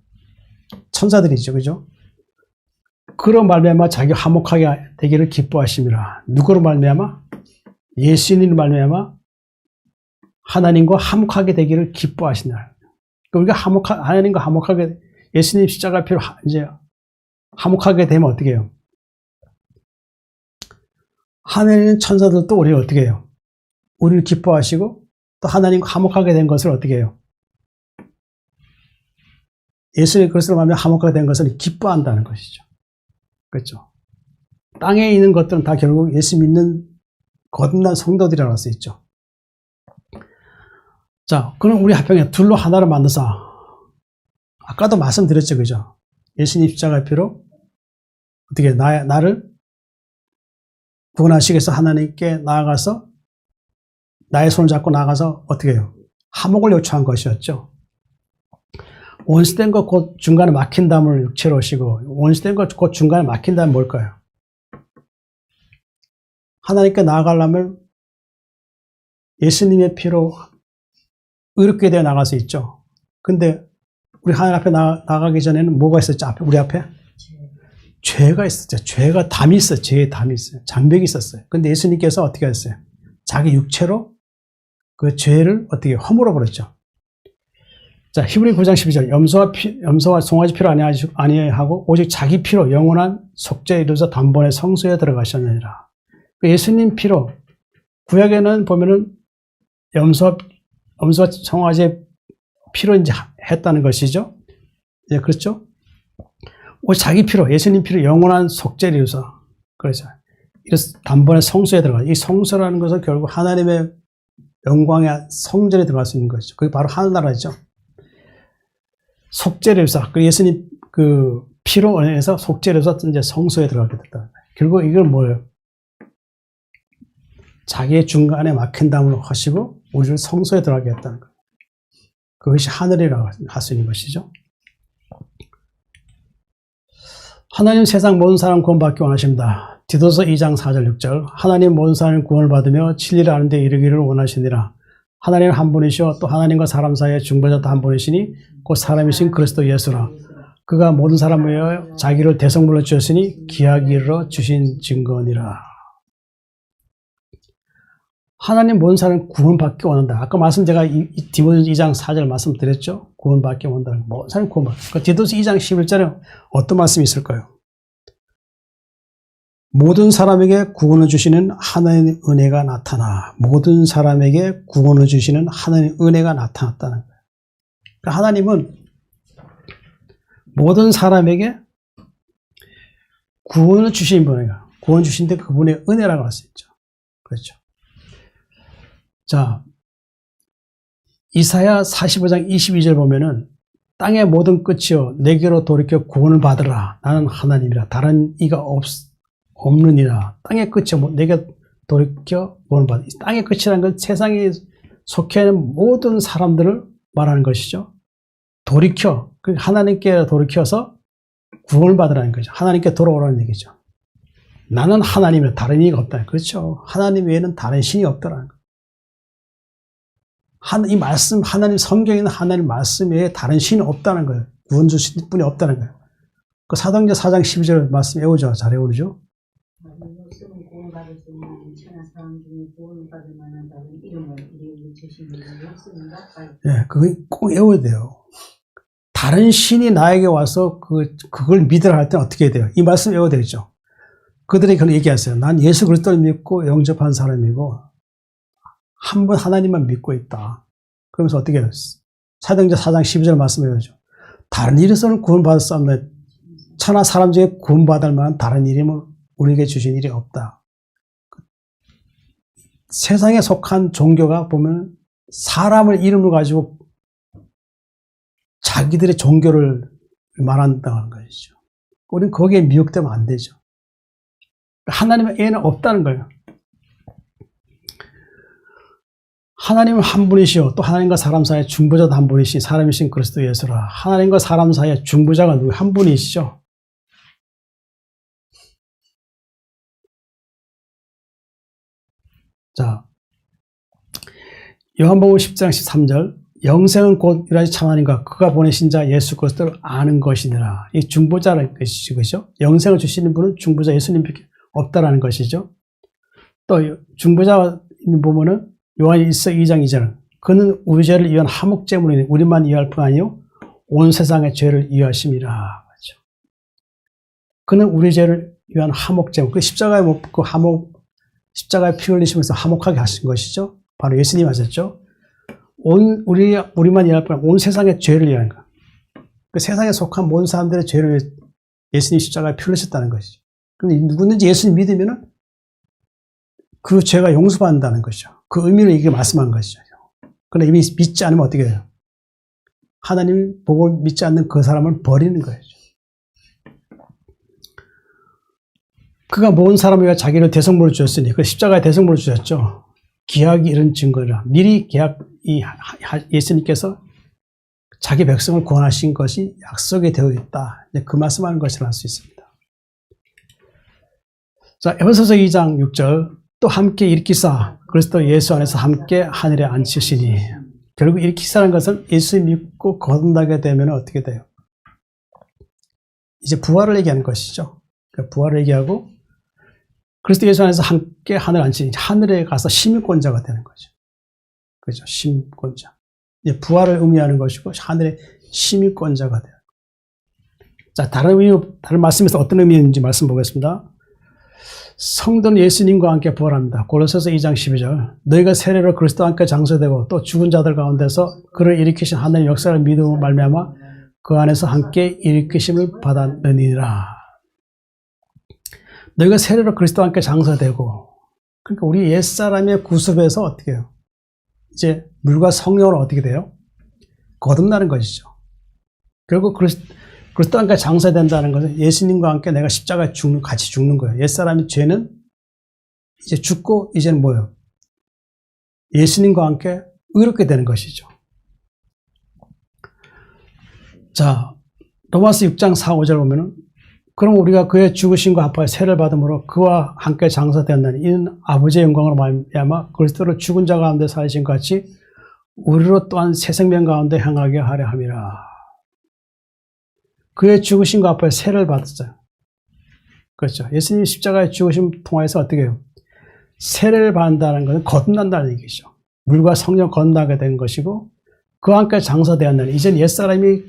천사들이죠. 그죠? 그로 말미암아 자기 화목하게 되기를 기뻐하심이라. 누구로 말미암아? 예수님으로 말미암아 하나님과 화목하게 되기를 기뻐하시나. 우리가 하나님과 화목하게 예수님 십자가 피로 이제 화목하게 되면 어떻게 해요? 하늘에 있는 천사들도 우리를 어떻게 해요? 우리를 기뻐하시고 또 하나님과 화목하게 된 것을 어떻게 해요? 예수의 그리스도로 말미암아 화목하게 된 것을 기뻐한다는 것이죠. 그렇죠? 땅에 있는 것들은 다 결국 예수 믿는 거듭난 성도들이라고 할 수 있죠. 자, 그럼 우리 합평에 둘로 하나를 만드사. 아까도 말씀드렸죠, 그죠? 예수님 십자가의 피로 어떻게 나를 구원하시기 위해서 하나님께 나아가서 나의 손을 잡고 나아가서 어떻게 해요? 화목을 요청한 것이었죠. 원수된 것 곧 중간에 막힌 담을 육체로 오시고 원수된 것 곧 중간에 막힌 담은 뭘까요? 하나님께 나아가려면 예수님의 피로 의롭게 되어 나갈 수 있죠. 근데 우리 하나님 앞에 나가기 전에는 뭐가 있었죠? 우리 앞에? 죄가 있었죠. 죄가 담이 있어요. 죄의 담이 있어요. 장벽이 있었어요. 근데 예수님께서 어떻게 하셨어요? 자기 육체로 그 죄를 어떻게 허물어 버렸죠. 자, 히브리 9장 12절 염소와 송아지 피로 아니하고 오직 자기 피로 영원한 속죄에 이르러서 단번에 성소에 들어가셨느니라. 예수님 피로 구약에는 보면은 염소와 송아지의 피로 이제 했다는 것이죠. 예, 그렇죠? 오직 자기 피로 예수님 피로 영원한 속죄를 이루어서 그래서 단번에 성소에 들어가. 이 성소라는 것은 결국 하나님의 영광의 성전에 들어갈 수 있는 것이죠. 그게 바로 하늘나라죠. 속죄를 해서 예수님 그 피로 인해서 속죄를 해서 이제 성소에 들어가게 됐다. 결국 이건 뭐예요? 자기의 중간에 막힌 담을 하시고 우리를 성소에 들어가게 했다는 거예요. 그것이 하늘이라고 할 수 있는 것이죠. 하나님 세상 모든 사람 구원받기 원하십니다. 디도서 2장 4절 6절 하나님 모든 사람이 구원을 받으며 진리를 아는 데 이르기를 원하시니라. 하나님은 한 분이시오 또 하나님과 사람 사이의 중보자도 한 분이시니 곧 사람이신 그리스도 예수라. 그가 모든 사람을 위하여 자기를 대성물로 주셨으니 기하기 이르러 주신 증거니라. 하나님 모든 사람은 구원받기 원한다. 아까 제가 디모데 2장 4절 말씀드렸죠. 구원받기 원한다. 모든 사람이 구원받기. 그 디도서 2장 11절에 어떤 말씀이 있을까요? 모든 사람에게 구원을 주시는 하나님의 은혜가 나타나. 모든 사람에게 구원을 주시는 하나님의 은혜가 나타났다는 거예요. 그러니까 하나님은 모든 사람에게 구원을 주신 분이에요. 구원 주신데 그분의 은혜라고 할 수 있죠. 그렇죠. 자, 이사야 45장 22절 보면은 땅의 모든 끝이여 내게로 돌이켜 구원을 받으라. 나는 하나님이라. 다른 이가 없느니라. 땅의 끝이여 내게 돌이켜 구원을 받으라. 땅의 끝이라는 건 세상에 속해 있는 모든 사람들을 말하는 것이죠. 돌이켜. 하나님께 돌이켜서 구원을 받으라는 거죠. 하나님께 돌아오라는 얘기죠. 나는 하나님이라. 다른 이가 없다. 그렇죠. 하나님 외에는 다른 신이 없더라는 거예요. 이 말씀, 하나님 성경에 있는 하나님 말씀 외에 다른 신이 없다는 거예요. 구원 주신 분이 없다는 거예요. 그 사도행전 4장 12절 말씀 외우죠. 잘 외우죠. 예, 그거 꼭 외워야 돼요. 다른 신이 나에게 와서 그걸 믿으라 할 때는 어떻게 해야 돼요? 이 말씀 외워야 되겠죠. 그들이 그런 얘기하세요. 난 예수 그리스도를 믿고 영접한 사람이고 한 분 하나님만 믿고 있다. 그러면서 어떻게 해요? 사도행전 4장 12절 말씀해야죠. 다른 일에서는 구원받을 수 없는 천하 사람 중에 구원받을 만한 다른 일임을 우리에게 주신 일이 없다. 세상에 속한 종교가 보면 사람을 이름을 가지고 자기들의 종교를 말한다는 것이죠. 우리는 거기에 미혹되면 안 되죠. 하나님의 애는 없다는 거예요. 하나님은 한 분이시요 또 하나님과 사람 사이의 중보자도 한 분이신 사람이신 그리스도 예수라. 하나님과 사람 사이의 중보자가 누구 한 분이시죠. 자, 요한복음 10장 13절 영생은 곧 유라지 참 하나님과 그가 보내신 자 예수 그리스도를 아는 것이니라. 이 중보자라는 것이죠. 그죠? 영생을 주시는 분은 중보자 예수님밖에 없다라는 것이죠. 또 중보자 보면은 요한 1서 2장 2절 그는 우리 죄를 위한 화목제물이니 우리만 위할 뿐 아니요 온 세상의 죄를 위하심이라. 그렇죠. 그는 우리 죄를 위한 화목제물. 그 십자가에 그 십자가에 피 흘리시면서 화목하게 하신 것이죠. 바로 예수님 하셨죠. 우리만 위할 뿐 아니요 온 세상의 죄를 위한 것. 그 세상에 속한 모든 사람들의 죄를 위해 예수님 십자가에 피 흘리셨다는 것이죠. 그런데 누구든지 예수님 믿으면은 그 죄가 용서받는다는 것이죠. 그 의미를 이게 말씀한 것이죠. 그런데 이미 믿지 않으면 어떻게 해요? 하나님 복을 믿지 않는 그 사람을 버리는 거예요. 그가 모든 사람을 위해 자기를 대성물을 주셨으니 그 십자가에 대성물을 주셨죠. 기약이 이런 증거라. 미리 예수님께서 자기 백성을 구원하신 것이 약속이 되어 있다. 그 말씀하는 것을 알 수 있습니다. 자, 에베소서 2장 6절 또 함께 일으키사 그리스도 예수 안에서 함께 하늘에 앉히시니. 결국 일으키사라는 것은 예수 믿고 거듭나게 되면 어떻게 돼요? 이제 부활을 얘기하는 것이죠. 그러니까 부활을 얘기하고 그리스도 예수 안에서 함께 하늘에 앉히니 하늘에 가서 시민권자가 되는 거죠. 그죠? 시민권자. 이제 부활을 의미하는 것이고 하늘의 시민권자가 돼요. 자, 다른 말씀에서 어떤 의미인지 말씀 보겠습니다. 성도는 예수님과 함께 부활합니다. 골로새서 2장 12절 너희가 세례로 그리스도와 함께 장수되고 또 죽은 자들 가운데서 그를 일으키신 하나님의 역사를 믿음으로 말미암아 그 안에서 함께 일으키심을 받았느니라. 너희가 세례로 그리스도와 함께 장수되고 그러니까 우리 옛사람의 구습에서 어떻게 해요? 이제 물과 성령으로 어떻게 돼요? 거듭나는 것이죠. 결국 그리스도와 함께 장사된다는 것은 예수님과 함께 내가 십자가에 같이 죽는 거예요. 옛사람의 죄는 이제 죽고 이제는 뭐예요? 예수님과 함께 의롭게 되는 것이죠. 자, 로마서 6장 4, 5절 보면은 그럼 우리가 그의 죽으심과 합하여 세를 받음으로 그와 함께 장사되었나니 이는 아버지의 영광으로 말미암아 그리스도를 죽은 자 가운데 살리신 것 같이 우리로 또한 새 생명 가운데 향하게 하려 함이라. 그의 죽으심과 합하여 세를 받았어요. 그렇죠. 예수님 십자가의 죽으심 통하여서 어떻게 해요? 세례를 받는다는 것은 거듭난다는 얘기죠. 물과 성령 거듭나게 된 것이고 그와 함께 장사되었느니 이제는 옛사람이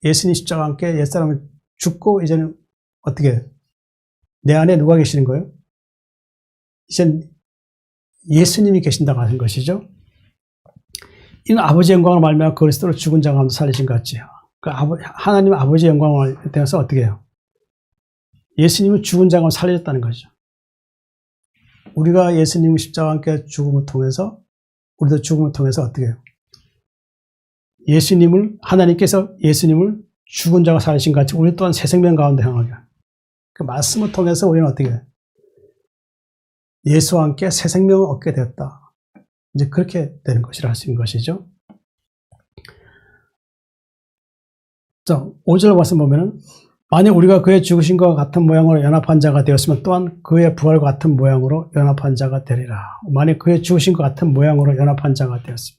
예수님 십자가와 함께 옛사람을 죽고 이제는 어떻게 내 안에 누가 계시는 거예요? 이제는 예수님이 계신다고 하는 것이죠. 이는 아버지의 영광을 말미암아 그리스도를 죽은 자 가운데 살리신 것 같지. 하나님 아버지의 영광을 대해서 어떻게 해요? 예수님은 죽은 자 가운데 살려졌다는 거죠. 우리가 예수님 십자가와 함께 죽음을 통해서 우리도 죽음을 통해서 어떻게 해요? 하나님께서 예수님을 죽은 자가 살리신 것 같이 우리 또한 새 생명 가운데 향하게. 그 말씀을 통해서 우리는 어떻게 해요? 예수와 함께 새 생명을 얻게 되었다. 이제 그렇게 되는 것이라 할 수 있는 것이죠. 자, 5절 말씀 보면은 만약 우리가 그의 죽으신 것과 같은 모양으로 연합한 자가 되었으면 또한 그의 부활과 같은 모양으로 연합한 자가 되리라. 만약 그의 죽으신 것 같은 모양으로 연합한 자가 되었습니다.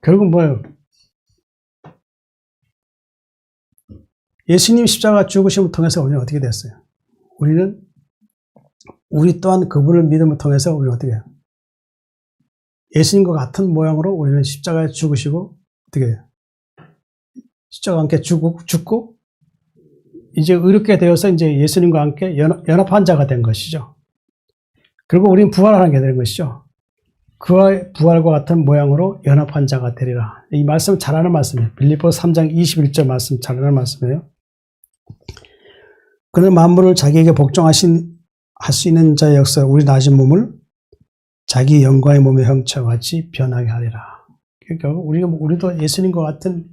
결국 뭐예요? 예수님 십자가 죽으심을 통해서 우리는 어떻게 됐어요? 우리 또한 그분을 믿음을 통해서 우리는 어떻게 해요? 예수님과 같은 모양으로 우리는 십자가에 죽으시고 어떻게 해요? 십자가와 함께 죽고 이제 의롭게 되어서 이제 예수님과 함께 연합한 자가 된 것이죠. 그리고 우리는 부활하는 게 되는 것이죠. 그와 부활과 같은 모양으로 연합한 자가 되리라. 이 말씀 잘 아는 말씀이에요. 빌립보서 3장 21절 말씀 잘 아는 말씀이에요. 그는 만물을 자기에게 복종할 수 있는 자의 역사, 우리 낮은 몸을 자기 영광의 몸의 형체와 같이 변하게 하리라. 그러니까 우리도 예수님과 같은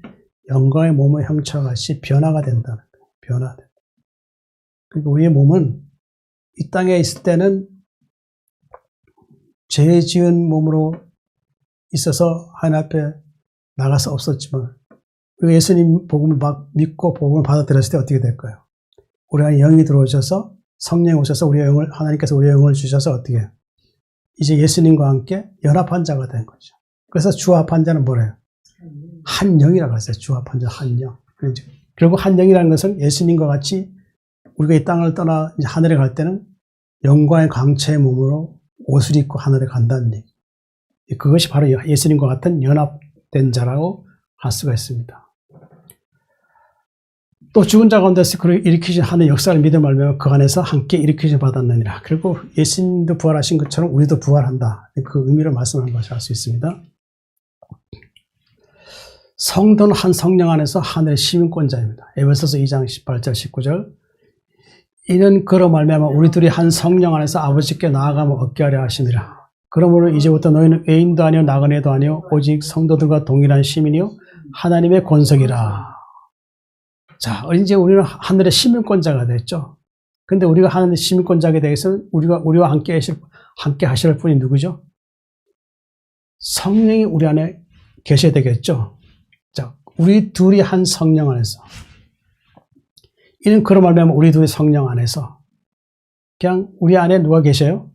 영광의 몸의 형체와 같이 변화가 된다는 거예요. 변화된다. 그러니까 우리의 몸은 이 땅에 있을 때는 죄 지은 몸으로 있어서 하나님 앞에 나가서 없었지만 예수님 복음을 막 믿고 복음을 받아들였을 때 어떻게 될까요? 우리 안에 영이 들어오셔서 성령이 오셔서 우리의 영을 하나님께서 우리의 영을 주셔서 어떻게 해요? 이제 예수님과 함께 연합한 자가 된 거죠. 그래서 주합한 자는 뭐래요? 한 영이라고 했어요. 주합한 자 한 영. 결국 한 영이라는 것은 예수님과 같이 우리가 이 땅을 떠나 이제 하늘에 갈 때는 영광의 광채의 몸으로 옷을 입고 하늘에 간다는 얘기. 그것이 바로 예수님과 같은 연합된 자라고 할 수가 있습니다. 또 죽은 자 가운데서 그를 일으키신 하나님의 역사를 믿음 알며 그 안에서 함께 일으키심 받았느니라. 그리고 예수님도 부활하신 것처럼 우리도 부활한다. 그 의미를 말씀하는 것을 알 수 있습니다. 성도는 한 성령 안에서 하늘의 시민권자입니다. 에베소서 2장 18절 19절. 이는 그로 말미암아 우리 둘이 한 성령 안에서 아버지께 나아가며 얻게 하려 하심이라. 그러므로 이제부터 너희는 외인도 아니요 나그네도 아니요 오직 성도들과 동일한 시민이요 하나님의 권속이라. 자, 이제 우리는 하늘의 시민권자가 됐죠. 근데 우리가 하늘의 시민권자에 대해서 우리와 함께 하실 분이 누구죠? 성령이 우리 안에 계셔야 되겠죠. 자, 우리 둘이 한 성령 안에서. 이는 그런 말하면 우리 둘이 성령 안에서. 그냥 우리 안에 누가 계셔요?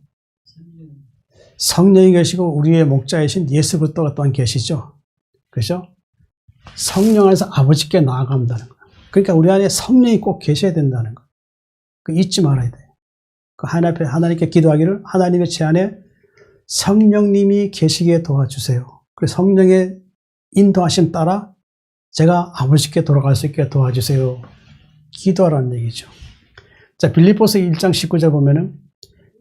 성령이 계시고 우리의 목자이신 예수 그리스도가 또한 계시죠. 그렇죠? 성령 안에서 아버지께 나아간다는 거예요. 그러니까 우리 안에 성령이 꼭 계셔야 된다는 거예요. 잊지 말아야 돼요. 하나님께 기도하기를 하나님의 제 안에 성령님이 계시기에 도와주세요. 그 성령의 인도하심 따라 제가 아버지께 돌아갈 수 있게 도와주세요. 기도하라는 얘기죠. 자, 빌립보서 1장 19절 보면은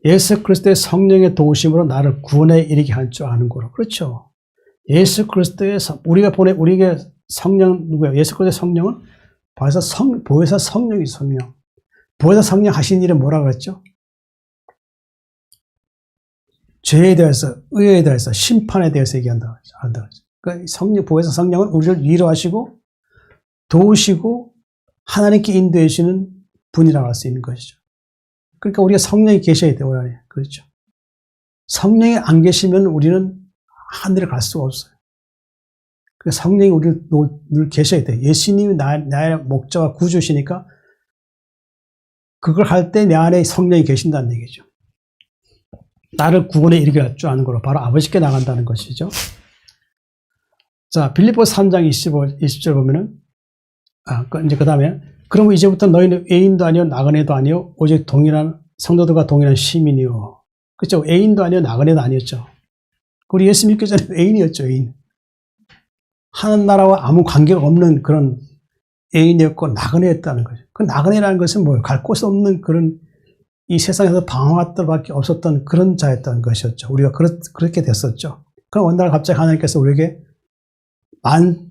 예수 그리스도의 성령의 도우심으로 나를 구원에 이르게 할 줄 아는 거로. 그렇죠. 예수 그리스도의 우리에게 성령 누구예요? 예수 그리스도의 성령은 보혜사 성령이 성령. 보혜사 성령 하신 일은 뭐라 그랬죠? 죄에 대해서, 의에 대해서, 심판에 대해서 얘기한다고 하죠. 그러니까 보혜사 성령은 우리를 위로하시고 도우시고 하나님께 인도해 주시는 분이라고 할 수 있는 것이죠. 그러니까 우리가 성령이 계셔야 돼요. 그렇죠. 성령이 안 계시면 우리는 하늘에 갈 수가 없어요. 그러니까 성령이 우리를 늘 계셔야 돼요. 예수님이 나의 목자와 구주시니까 그걸 할 때 내 안에 성령이 계신다는 얘기죠. 나를 구원에 이르게 할 줄 아는 거로 바로 아버지께 나간다는 것이죠. 자, 빌립보서 3장 20절 보면은 이제 그 다음에 그러면 이제부터 너희는 외인도 아니요 나그네도 아니요 오직 동일한 성도들과 동일한 시민이요. 그렇죠? 애인도 아니요, 나그네도 아니었죠. 우리 예수 믿기 전에 애인이었죠, 애인. 하는 나라와 아무 관계가 없는 그런 애인이었고 나그네였다는 거죠. 그 나그네라는 것은 뭐예요? 갈 곳 없는 그런 이 세상에서 방황할 밖에 없었던 그런 자였다는 것이었죠. 우리가 그렇게 됐었죠. 그럼 어느 날 갑자기 하나님께서 우리에게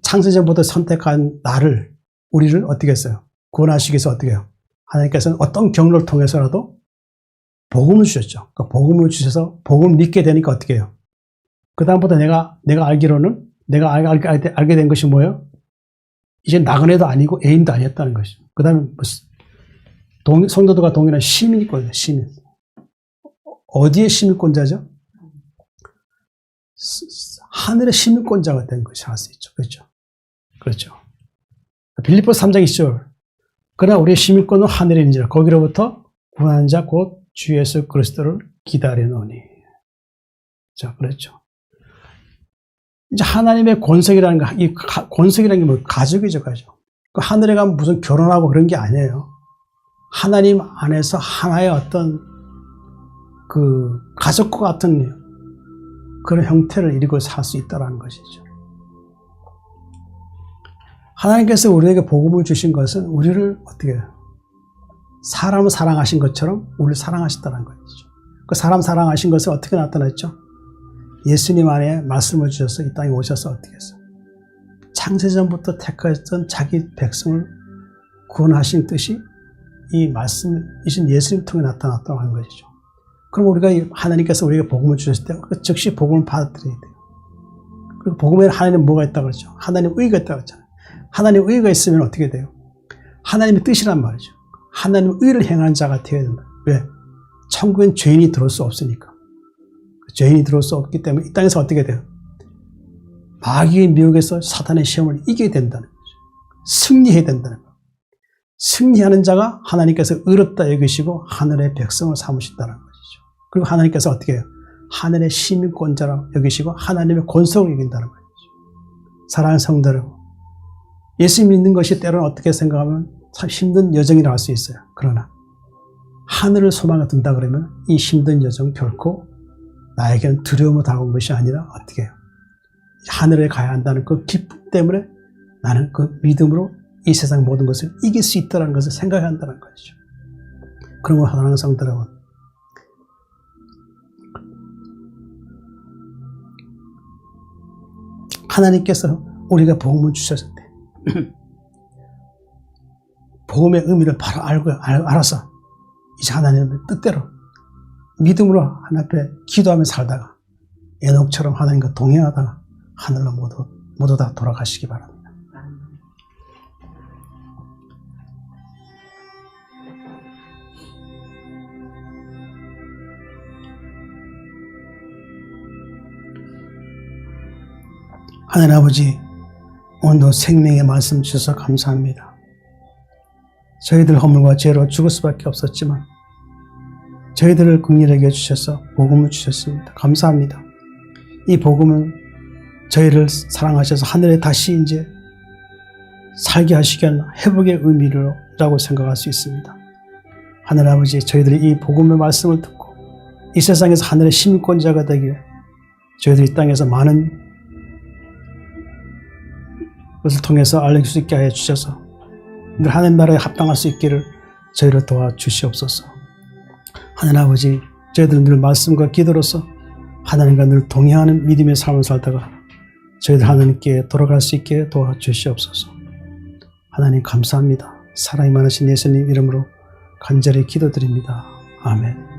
창세전부터 선택한 나를, 우리를 어떻게 했어요? 구원하시기 위해서 어떻게 해요? 하나님께서는 어떤 경로를 통해서라도 복음을 주셨죠. 그 복음을 주셔서 복음을 믿게 되니까 어떻게 해요? 그다음부터 내가 알기로는 내가 알게 된 것이 뭐예요? 이제 나그네도 아니고 애인도 아니었다는 것이죠. 그 다음에 성도들과 동일한 시민권이에요. 시민. 어디에 시민권자죠? 하늘의 시민권자가 된 것이 할 수 있죠. 그렇죠? 그렇죠. 빌립보서 3장 20절. 그러나 우리의 시민권은 하늘에 있는지라 거기로부터 구원한 자 곧 주 예수 그리스도를 기다리노니. 자, 그렇죠. 이제 하나님의 권석이라는 거, 이 권석이라는 게 뭐 가족이죠, 가족. 그 하늘에 가면 무슨 결혼하고 그런 게 아니에요. 하나님 안에서 하나의 어떤 그 가족과 같은 그런 형태를 이루고 살 수 있다는 것이죠. 하나님께서 우리에게 복음을 주신 것은 우리를 어떻게 해요? 사람을 사랑하신 것처럼 우리를 사랑하셨다는 것이죠. 그 사람 사랑하신 것은 어떻게 나타났죠? 예수님 안에 말씀을 주셔서 이 땅에 오셔서 어떻게 했어요? 창세전부터 택하셨던 자기 백성을 구원하신 뜻이 이 말씀이신 예수님 통해 나타났다고 하는 것이죠. 그럼 우리가 하나님께서 우리에게 복음을 주셨을 때 즉시 복음을 받아들여야 돼요. 그리고 복음에 하나님 뭐가 있다고 그러죠? 하나님 의가 있다고 그랬잖아요. 하나님 의가 있으면 어떻게 돼요? 하나님의 뜻이란 말이죠. 하나님 의를 행하는 자가 되어야 된다. 왜? 천국엔 죄인이 들어올 수 없으니까. 죄인이 들어올 수 없기 때문에 이 땅에서 어떻게 돼요? 마귀의 미혹에서 사탄의 시험을 이기게 된다는 거죠. 승리해야 된다는 거죠. 승리하는 자가 하나님께서 의롭다 여기시고 하늘의 백성을 삼으신다는 것이죠. 그리고 하나님께서 어떻게 해요? 하늘의 시민권자라고 여기시고 하나님의 권속을 여긴다는 것이죠. 사랑하는 성도 여러분, 예수 믿는 것이 때로는 어떻게 생각하면 참 힘든 여정이라고 할 수 있어요. 그러나 하늘을 소망에 둔다 그러면 이 힘든 여정 결코 나에게는 두려움으로 다가온 것이 아니라 어떻게 해요? 하늘에 가야 한다는 그 기쁨 때문에 나는 그 믿음으로 이 세상 모든 것을 이길 수 있다는 것을 생각해야 한다는 것이죠. 그런 걸 하나님 성도 여러분, 하나님께서 우리가 복음을 주셨을 때 복음의 의미를 바로 알아서 이제 하나님의 뜻대로 믿음으로 하나님 앞에 기도하며 살다가 에녹처럼 하나님과 동행하다가 하늘로 모두 다 돌아가시기 바랍니다. 하나님 아버지, 오늘도 생명의 말씀 주셔서 감사합니다. 저희들 허물과 죄로 죽을 수밖에 없었지만 저희들을 긍휼하게 해주셔서 복음을 주셨습니다. 감사합니다. 이 복음은 저희를 사랑하셔서 하늘에 다시 이제 살게 하시기 위한 회복의 의미라고 생각할 수 있습니다. 하늘 아버지, 저희들이 이 복음의 말씀을 듣고 이 세상에서 하늘의 시민권자가 되기 위해 저희들이 이 땅에서 많은 것을 통해서 알릴 수 있게 하여 주셔서 늘 하나님 나라에 합당할 수 있기를 저희를 도와주시옵소서. 하나님 아버지, 저희들은 늘 말씀과 기도로서 하나님과 늘 동행하는 믿음의 삶을 살다가 저희들 하나님께 돌아갈 수 있게 도와주시옵소서. 하나님 감사합니다. 사랑이 많으신 예수님 이름으로 간절히 기도드립니다. 아멘.